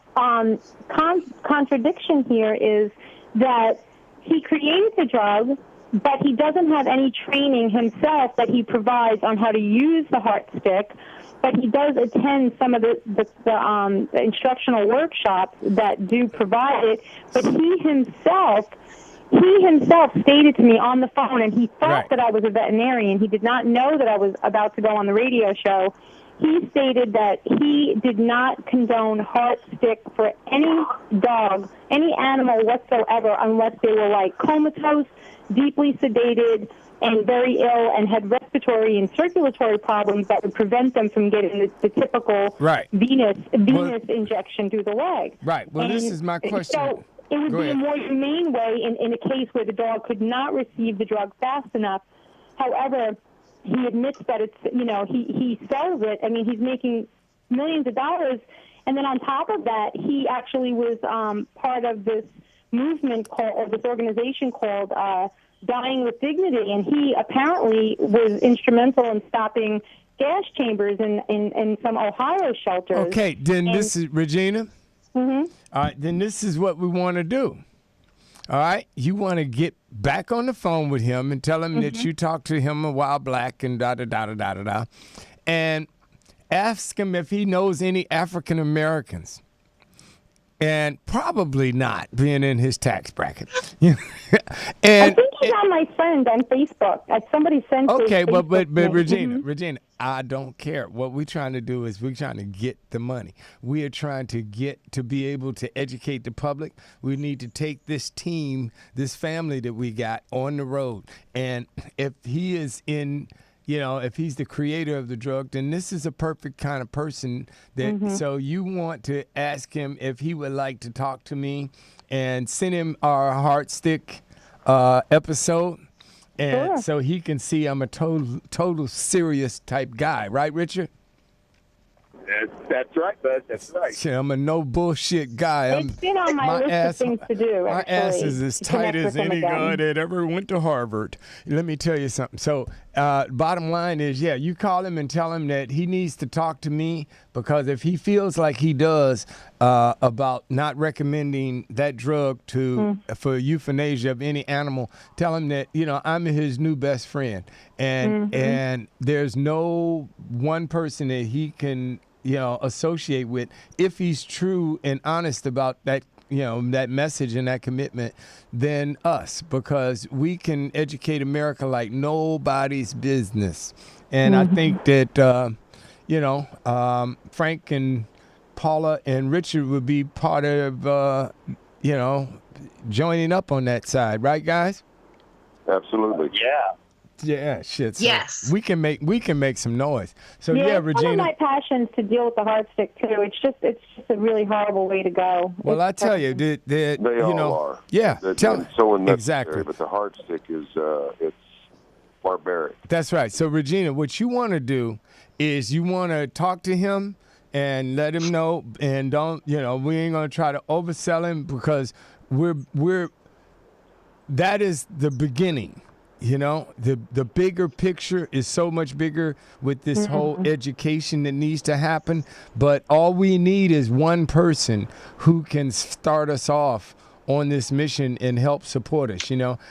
contradiction here is that he created the drug, but he doesn't have any training himself that he provides on how to use the Heartstick. But he does attend some of the instructional workshops that do provide it. But he himself stated to me on the phone, and he thought that I was a veterinarian. He did not know that I was about to go on the radio show. He stated that he did not condone Heartstick for any dog, any animal whatsoever, unless they were comatose, deeply sedated, and very ill, and had respiratory and circulatory problems that would prevent them from getting the typical venous injection through the leg. Right. Well, this is my question. So it would be a more humane way in a case where the dog could not receive the drug fast enough. However, he admits that it's, he sells it. I mean, he's making millions of dollars. And then on top of that, he actually was part of this movement this organization called dying with dignity, and he apparently was instrumental in stopping gas chambers in some Ohio shelters. Okay, then this is Regina. Mm-hmm. All right, then this is what we want to do. All right, you want to get back on the phone with him and tell him that you talked to him a while back and da-da-da-da-da-da-da, and ask him if he knows any African Americans. And probably not, being in his tax bracket. And I think he's on my friend on Facebook. Somebody sent okay, his but Facebook Regina, link. Regina, I don't care. What we're trying to do is we're trying to get the money. We are trying to get to be able to educate the public. We need to take this team, this family that we got on the road. And if he is in, if he's the creator of the drug, then this is a perfect kind of person that, so you want to ask him if he would like to talk to me and send him our Heart Stick episode. And so he can see I'm a total serious type guy. Right, Richard? That's right, bud. That's right. Yeah, I'm a no bullshit guy. It's been on my list of things to do. My ass is as tight as any guy that ever went to Harvard. Let me tell you something. So, bottom line is, you call him and tell him that he needs to talk to me, because if he feels like he does about not recommending that drug for euthanasia of any animal, tell him that I'm his new best friend, and there's no one person that he can associate with if he's true and honest about that, that message and that commitment, than us, because we can educate America like nobody's business. And I think that, Frank and Paula and Richard would be part of, joining up on that side. Right, guys? Absolutely. Yeah. Yeah, shit. So Yes. we can make some noise. So it's Regina. one of my passions to deal with the heart stick too. It's just a really horrible way to go. Well, I tell you, They all are. Yeah, tell it's so unnecessary. Exactly. But the Heart Stick is it's barbaric. That's right. So Regina, what you want to do is you want to talk to him and let him know, and don't we ain't gonna try to oversell him, because we're that is the beginning. The bigger picture is so much bigger with this whole education that needs to happen. But all we need is one person who can start us off on this mission and help support us.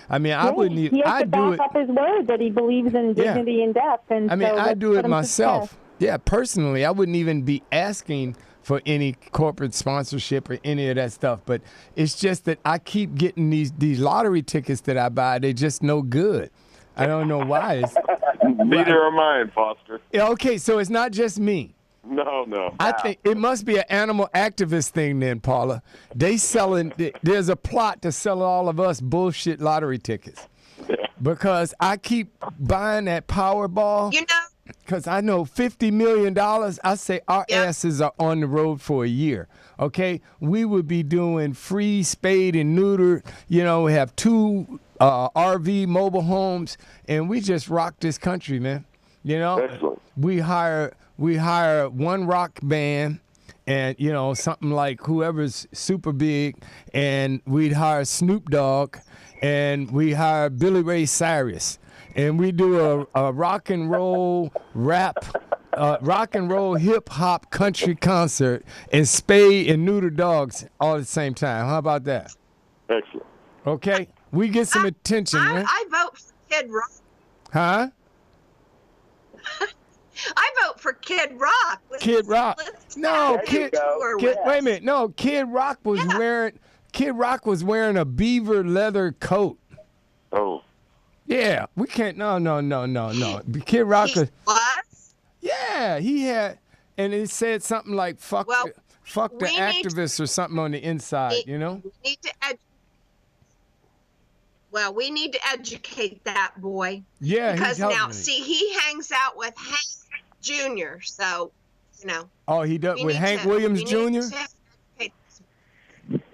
I mean, I wouldn't. He has to back up his word that he believes in dignity and death. And I mean, so I do let's it put him to myself. test. Yeah, personally, I wouldn't even be asking for any corporate sponsorship or any of that stuff. But it's just that I keep getting these lottery tickets that I buy. They're just no good. I don't know why. Neither are mine, Foster. Yeah, okay, so it's not just me. No. I think it must be an animal activist thing then, Paula. There's a plot to sell all of us bullshit lottery tickets. Because I keep buying that Powerball. Because I know $50 million, I say our asses are on the road for a year, okay? We would be doing free spade and neuter. We have 2 RV mobile homes, and we just rock this country, man. Excellent. We hire one rock band, and, something like whoever's super big, and we'd hire Snoop Dogg, and we hire Billy Ray Cyrus. And we do a rock and roll rap, rock and roll hip hop country concert, and spay and neuter dogs all at the same time. How about that? Excellent. Okay, we get some attention, man. I vote for Kid Rock. Huh? I vote for Kid Rock. Kid Rock. No, Kid. Wait a minute. No, Kid Rock was wearing a beaver leather coat. Oh. Yeah, we can't. No. Kid Rock. What? Yeah, he had, and it said something like "fuck the activists" or something on the inside. We need to we need to educate that boy. Yeah, because now, see, he hangs out with Hank Jr. So, Oh, he does with Hank Williams Jr.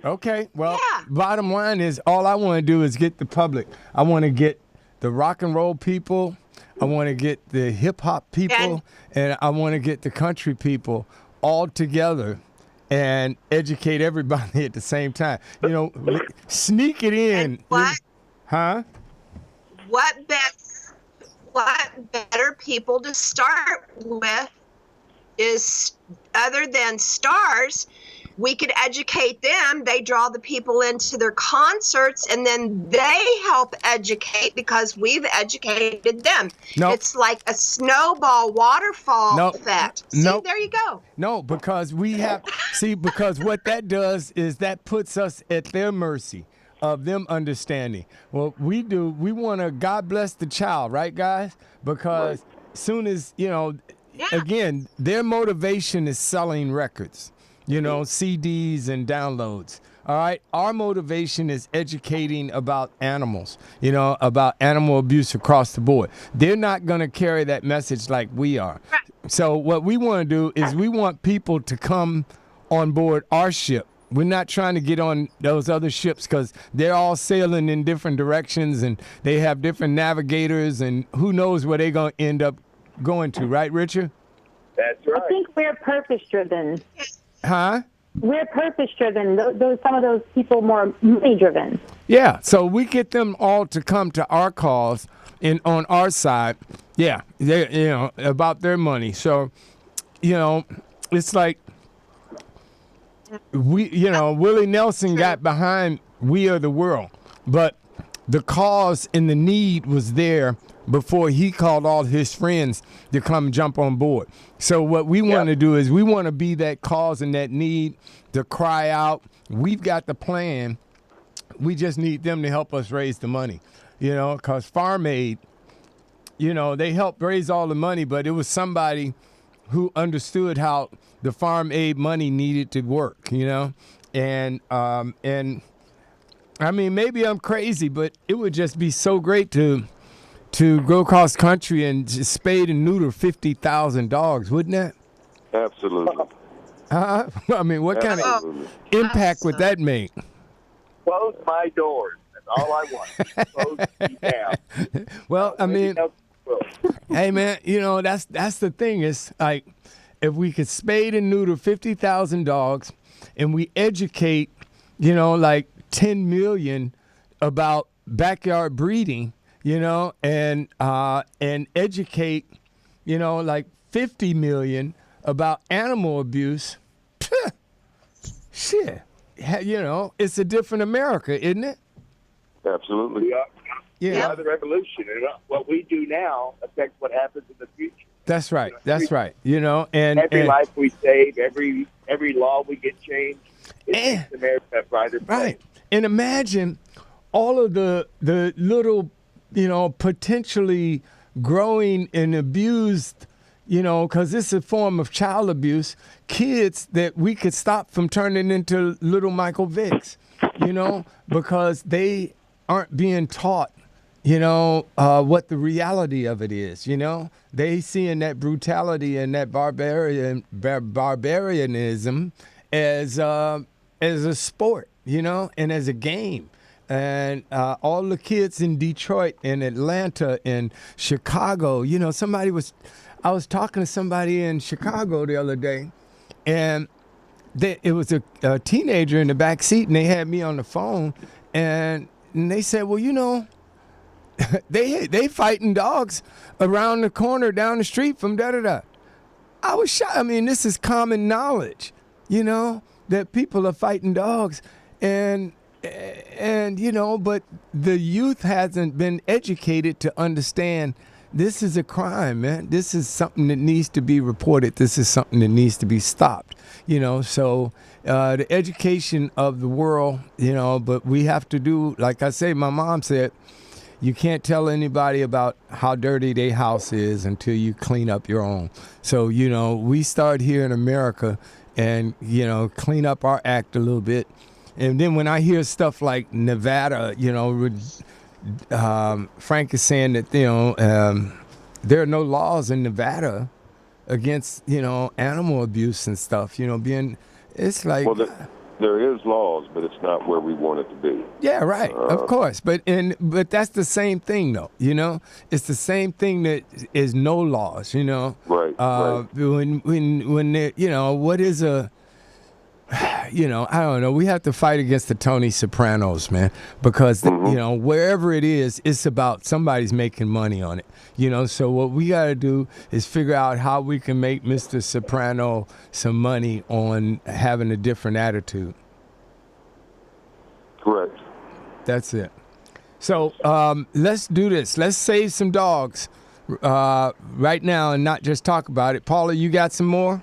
Okay, well, bottom line is, all I want to do is get the public. I want to get the rock and roll people. I want to get the hip hop people, and I want to get the country people all together and educate everybody at the same time. Sneak it in. What? Huh? what better people to start with is, other than stars, we could educate them. They draw the people into their concerts, and then they help educate because we've educated them. Nope. It's like a snowball waterfall Nope. effect. See, Nope. there you go. No, because because what that does is that puts us at their mercy of them understanding. Well, we want to God bless the child, right, guys? Because soon as, again, their motivation is selling records, CDs and downloads. All right. Our motivation is educating about animals, about animal abuse across the board. They're not going to carry that message like we are. So what we want to do is we want people to come on board our ship. We're not trying to get on those other ships because they're all sailing in different directions and they have different navigators and who knows where they're going to end up going to. Right, Richard? That's right. I think we're purpose-driven. Huh? We're purpose-driven. Some of those people more money-driven. Yeah, so we get them all to come to our cause on our side. Yeah, they about their money. So, it's like Willie Nelson got behind We Are the World, but the cause and the need was there before he called all his friends to come jump on board. So what we want to do is we want to be that cause and that need to cry out. We've got the plan. We just need them to help us raise the money, because Farm Aid, they helped raise all the money, but it was somebody who understood how the Farm Aid money needed to work, and I mean, maybe I'm crazy, but it would just be so great to go across country and just spade and neuter 50,000 dogs, wouldn't it? Absolutely. I mean, what kind of impact would that make? Close my doors. That's all I want. Close me down. Well, I mean, hey, man, that's the thing. It's like if we could spade and neuter 50,000 dogs and we educate, like 10 million about backyard breeding, and educate, like 50 million about animal abuse. Shit, it's a different America, isn't it? Absolutely. We are the revolution, and what we do now affects what happens in the future. That's right. That's right. And every life we save, every law we get changed, it makes America a brighter place. Right. And imagine all of the little, potentially growing and abused, because this is a form of child abuse, kids that we could stop from turning into little Michael Vicks, because they aren't being taught, what the reality of it is, They seeing that brutality and that barbarianism as a sport, and as a game. And all the kids in Detroit and Atlanta and Chicago, I was talking to somebody in Chicago the other day, and it was a teenager in the back seat, and they had me on the phone, and they said, well, they fighting dogs around the corner down the street from da-da-da. I was shocked. I mean, this is common knowledge, that people are fighting dogs, and but the youth hasn't been educated to understand this is a crime, man. This is something that needs to be reported. This is something that needs to be stopped, So the education of the world, but we have to do, like I say, my mom said, you can't tell anybody about how dirty their house is until you clean up your own. So, we start here in America and, clean up our act a little bit. And then when I hear stuff like Nevada, Frank is saying that, there are no laws in Nevada against, animal abuse and stuff, it's like. Well, there is laws, but it's not where we want it to be. Yeah, right. Of course. But that's the same thing, though, It's the same thing that is no laws, Right. When what is you know, I don't know. We have to fight against the Tony Sopranos, man, because you know, wherever it is, it's about somebody's making money on it. You know, so what we got to do is figure out how we can make Mr. Soprano some money on having a different attitude. Correct. That's it. So let's do this. Let's save some dogs right now and not just talk about it. Paula, you got some more?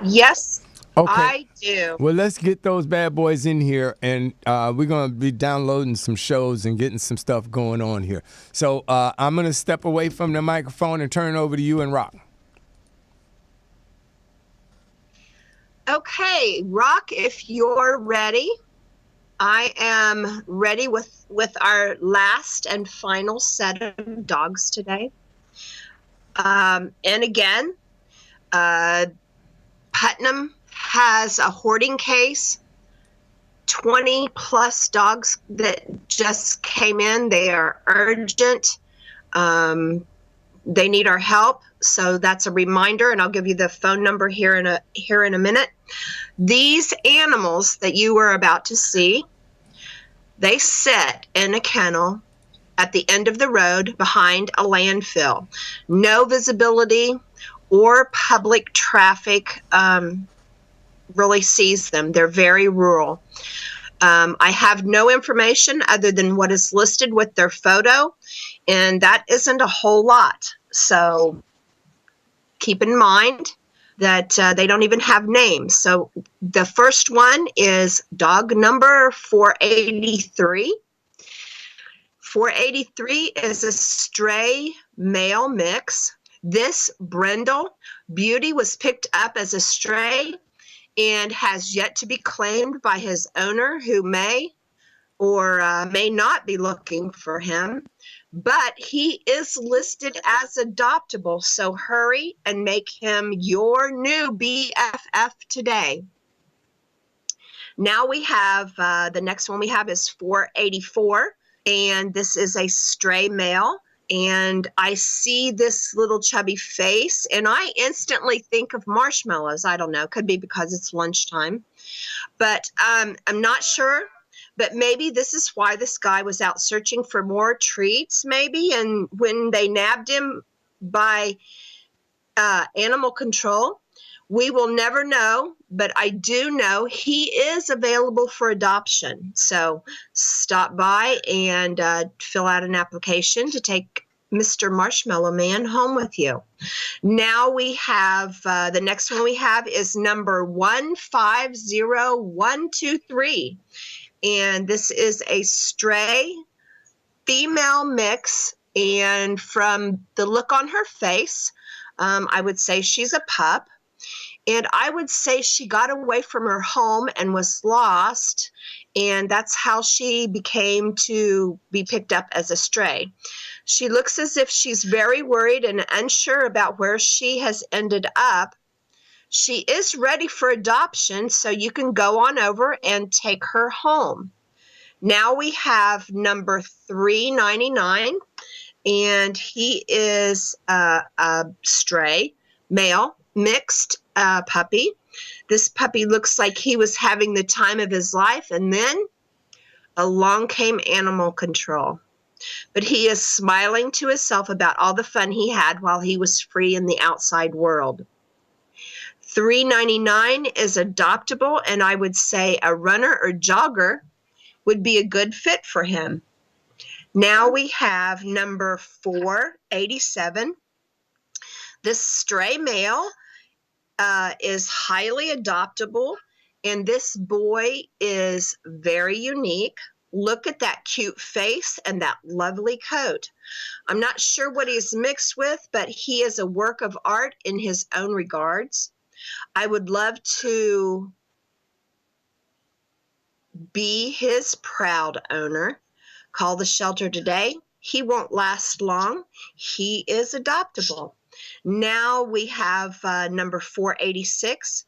Yes, okay. I do. Well, let's get those bad boys in here, and we're going to be downloading some shows and getting some stuff going on here. So I'm going to step away from the microphone and turn it over to you and Rock. Okay, Rock, if you're ready, I am ready with our last and final set of dogs today. And again, Putnam has a hoarding case, 20 plus dogs that just came in. They are urgent. They need our help. So that's a reminder, and I'll give you the phone number here in a minute. These animals that you are about to see, they sit in a kennel at the end of the road behind a landfill. No visibility or public traffic really sees them. They're very rural. I have no information other than what is listed with their photo, and that isn't a whole lot. So keep in mind that they don't even have names. So the first one is dog number 483. 483 is a stray male mix. This brindle beauty was picked up as a stray and has yet to be claimed by his owner, who may or may not be looking for him. But he is listed as adoptable, so hurry and make him your new BFF today. Now we have, the next one we have is 484, and this is a stray male. And I see this little chubby face, and I instantly think of marshmallows. I don't know, could be because it's lunchtime. But I'm not sure. But maybe this is why this guy was out searching for more treats, maybe. And when they nabbed him by animal control, we will never know. But I do know he is available for adoption. So stop by and fill out an application to take Mr. Marshmallow Man home with you. Now we have, the next one we have is number 150123. And this is a stray female mix. And from the look on her face, I would say she's a pup. And I would say she got away from her home and was lost. And that's how she became to be picked up as a stray. She looks as if she's very worried and unsure about where she has ended up. She is ready for adoption, so you can go on over and take her home. Now we have number 399, and he is a stray male mixed puppy. This puppy looks like he was having the time of his life, and then along came animal control. But he is smiling to himself about all the fun he had while he was free in the outside world. 399 is adoptable, and I would say a runner or jogger would be a good fit for him. Now we have number 487. This stray male is highly adoptable, and this boy is very unique. Look at that cute face and that lovely coat. I'm not sure what he's mixed with, but he is a work of art in his own regards. I would love to be his proud owner. Call the shelter today. He won't last long. He is adoptable. Now we have number 486.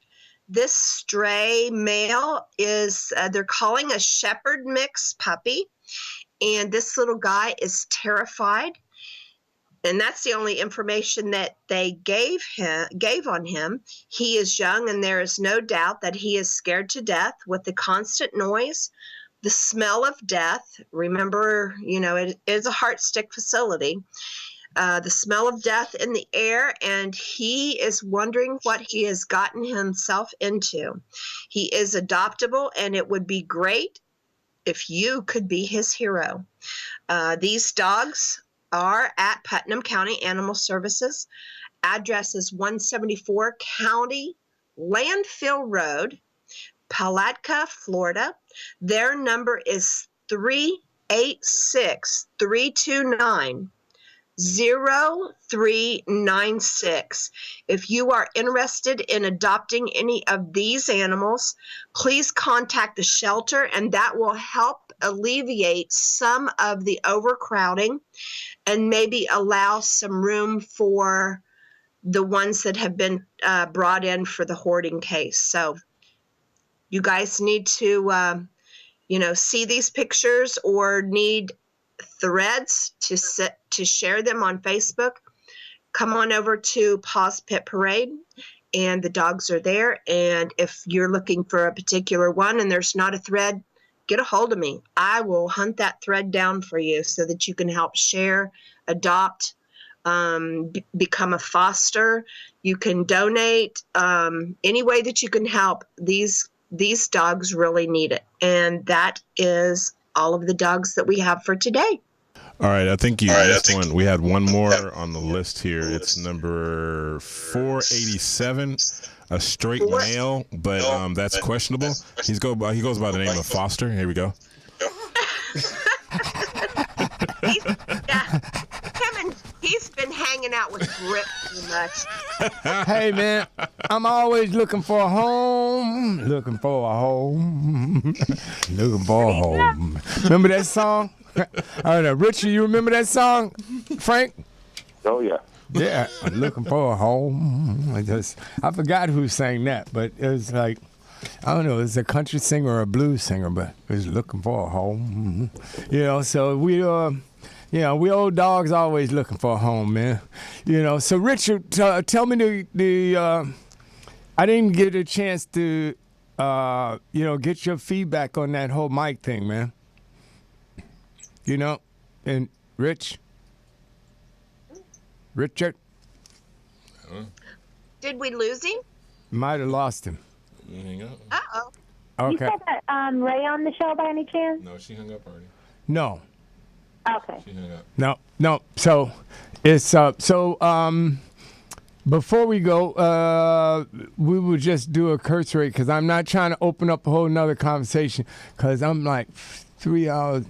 This stray male is, they're calling a shepherd mix puppy. And this little guy is terrified. And that's the only information that they gave on him. He is young, and there is no doubt that he is scared to death with the constant noise, the smell of death. Remember, it is a heart stick facility. The smell of death in the air, and he is wondering what he has gotten himself into. He is adoptable, and it would be great if you could be his hero. These dogs are at Putnam County Animal Services. Address is 174 County Landfill Road, Palatka, Florida. Their number is 386-329-0396. If you are interested in adopting any of these animals, please contact the shelter, and that will help alleviate some of the overcrowding and maybe allow some room for the ones that have been brought in for the hoarding case. So you guys need to, see these pictures or need threads to share them on Facebook. Come on over to Paws Pit Parade, and the dogs are there. And if you're looking for a particular one and there's not a thread, get a hold of me. I will hunt that thread down for you so that you can help share, adopt, become a foster. You can donate. Any way that you can help. These dogs really need it. And that is all of the dogs that we have for today. All right, I think you missed one. We had one more on the list here. It's number 487, a straight male, but that's questionable. He goes by the name of Foster. Here we go. He's been hanging out with Rip too much. Hey, man, I'm always looking for a home. Looking for a home. Looking for a home. Remember that song? I don't know. Richard, you remember that song, Frank? Oh, yeah. Yeah, I'm looking for a home. I forgot who sang that, but it was like, I don't know, it's a country singer or a blues singer, but it was looking for a home. So we old dogs always looking for a home, man. So Richard, tell me I didn't get a chance to, get your feedback on that whole mic thing, man. And Richard? Did we lose him? Might have lost him. Hang up. Uh-oh. Okay. You said that Ray on the show by any chance? No, she hung up already. No. Okay. She hung up. No. So it's before we go, we will just do a cursory because I'm not trying to open up a whole nother conversation because I'm like 3 hours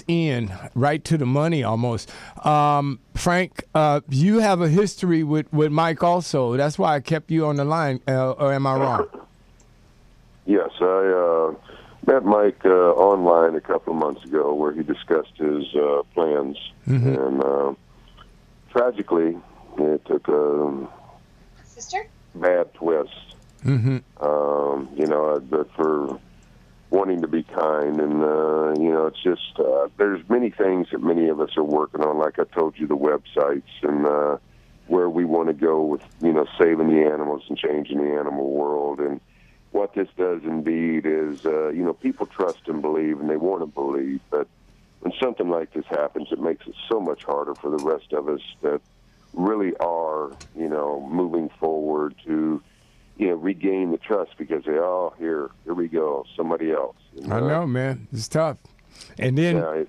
in, right to the money almost. Frank, you have a history with Mike also. That's why I kept you on the line, or am I wrong? Yes, I met Mike online a couple of months ago where he discussed his plans. Mm-hmm. And tragically, it took a bad twist. Mm-hmm. But for wanting to be kind, and it's just there's many things that many of us are working on. Like I told you, the websites and where we want to go with saving the animals and changing the animal world. And what this does indeed is people trust and believe, and they want to believe. But when something like this happens, it makes it so much harder for the rest of us that really are moving forward to regain the trust, because here we go, somebody else. I know, man, it's tough. And then,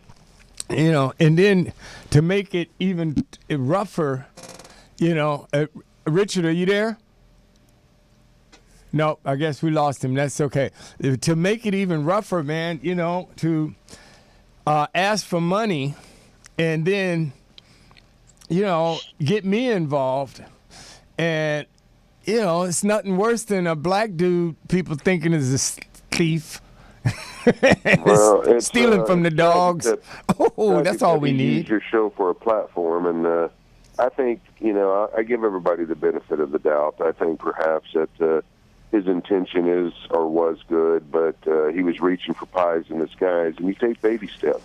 and then to make it even rougher, Richard, are you there? No, I guess we lost him. That's okay. To make it even rougher, man, to ask for money and then, get me involved. And it's nothing worse than a black dude people thinking is a thief. Stealing from the dogs. That's all we need. Use your show for a platform, and I think I give everybody the benefit of the doubt. I think perhaps that his intention is or was good, but he was reaching for pies in the skies. And you take baby steps.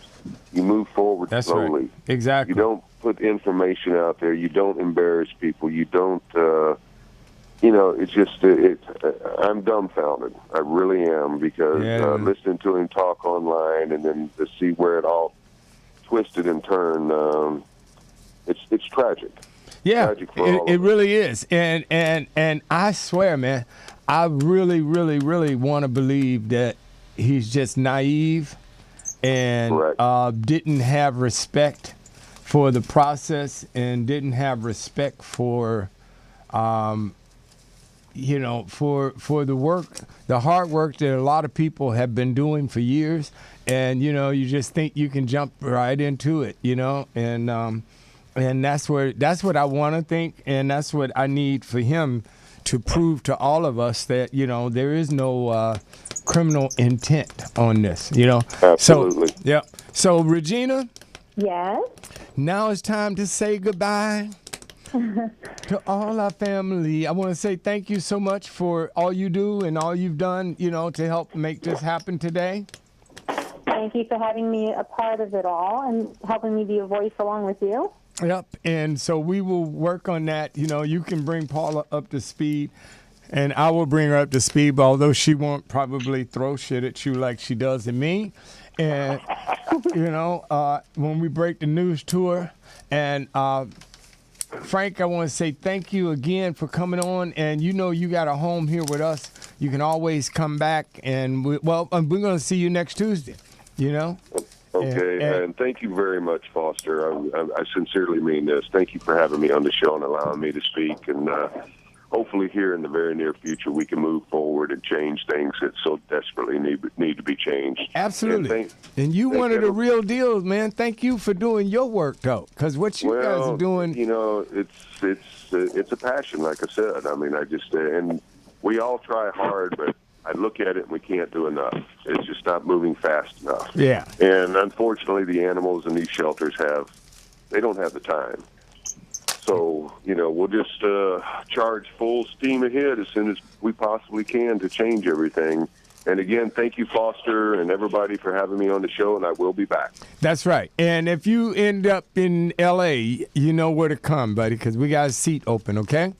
You move forward slowly. Right. Exactly. You don't put information out there. You don't embarrass people. You don't, it's just, I'm dumbfounded. I really am, because listening to him talk online and then to see where it all twisted and turned, it's tragic. Yeah, tragic for all of it us. really is. And I swear, man, I really, really, really want to believe that he's just naive and didn't have respect for the process and didn't have respect for, for the work, the hard work that a lot of people have been doing for years. And, you just think you can jump right into it, and that's what I want to think, and that's what I need for him to prove to all of us that, there is no criminal intent on this, Absolutely. So, yeah. So, Regina? Yes? Now it's time to say goodbye to all our family. I want to say thank you so much for all you do and all you've done, to help make this happen today. Thank you for having me a part of it all and helping me be a voice along with you. Yep, and so we will work on that. You can bring Paula up to speed, and I will bring her up to speed, although she won't probably throw shit at you like she does at me. And, when we break the news to her. And, Frank, I want to say thank you again for coming on. And you got a home here with us. You can always come back, and we're going to see you next Tuesday, Okay, and thank you very much, Foster. I sincerely mean this. Thank you for having me on the show and allowing me to speak. And hopefully here in the very near future, we can move forward and change things that so desperately need to be changed. Absolutely. And you wanted a real deal, man. Thank you for doing your work, though, because what you guys are doing. It's a passion, like I said. I mean, and we all try hard, but I look at it and we can't do enough. It's just not moving fast enough. Yeah. And unfortunately, the animals in these shelters they don't have the time. So, we'll just charge full steam ahead as soon as we possibly can to change everything. And again, thank you, Foster, and everybody for having me on the show, and I will be back. That's right. And if you end up in L.A., you know where to come, buddy, because we got a seat open, okay?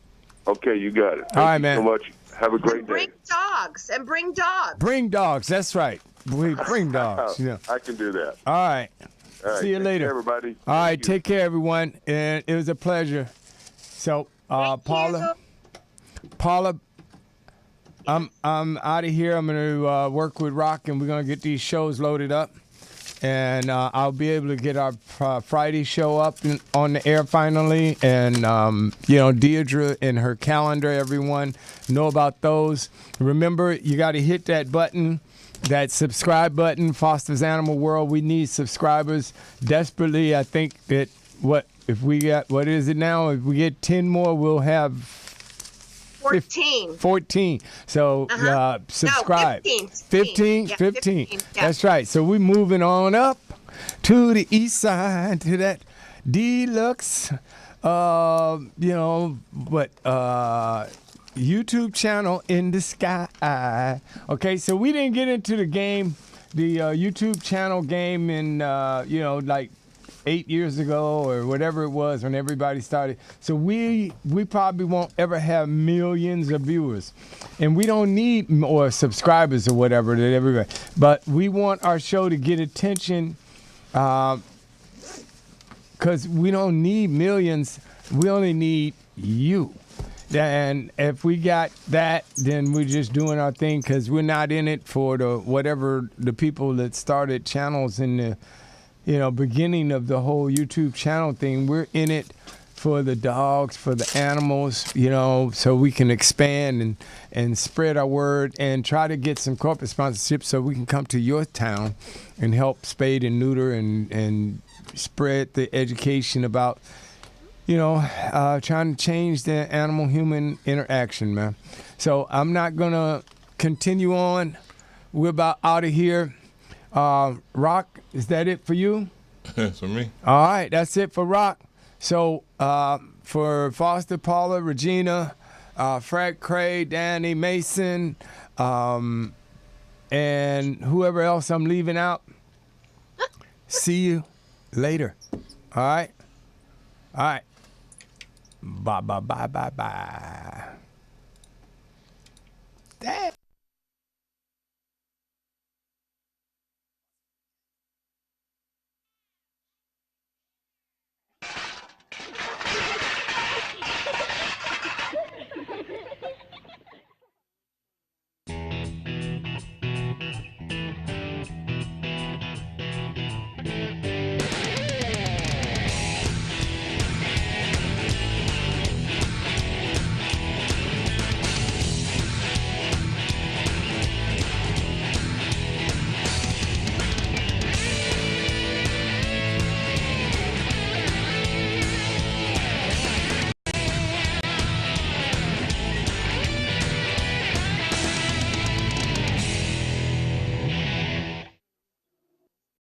Okay, you got it. All right, man. man. So much. Have a great day. Bring dogs. Bring dogs. That's right. We bring dogs. I can do that. All right. See you later, everybody. All right. Take care, everyone. And it was a pleasure. So, Paula, I'm out of here. I'm going to work with Rock, and we're going to get these shows loaded up. And I'll be able to get our Friday show up on the air finally. And, Deidre and her calendar, everyone know about those. Remember, you got to hit that button, that subscribe button, Foster's Animal World. We need subscribers desperately. I think that what is it now? If we get 10 more, we'll have 14. So subscribe. No, 15. Yeah, 15. Yeah. That's right. So we're moving on up to the east side to that deluxe, YouTube channel in the sky. Okay, so we didn't get into the game, the YouTube channel game in, like 8 years ago or whatever it was when everybody started. So we probably won't ever have millions of viewers. And we don't need more subscribers or whatever that everybody. But we want our show to get attention because we don't need millions. We only need you. And if we got that, then we're just doing our thing because we're not in it for the people that started channels in the beginning of the whole YouTube channel thing. We're in it for the dogs, for the animals, so we can expand and spread our word and try to get some corporate sponsorships so we can come to your town and help spade and neuter and spread the education about, trying to change the animal-human interaction, man. So I'm not going to continue on. We're about out of here. Rock, is that it for you? That's for me. All right, that's it for Rock. So for Foster, Paula, Regina, Fred Cray, Danny Mason, and whoever else I'm leaving out. See you later. All right? All right. Bye, bye, bye, bye, bye.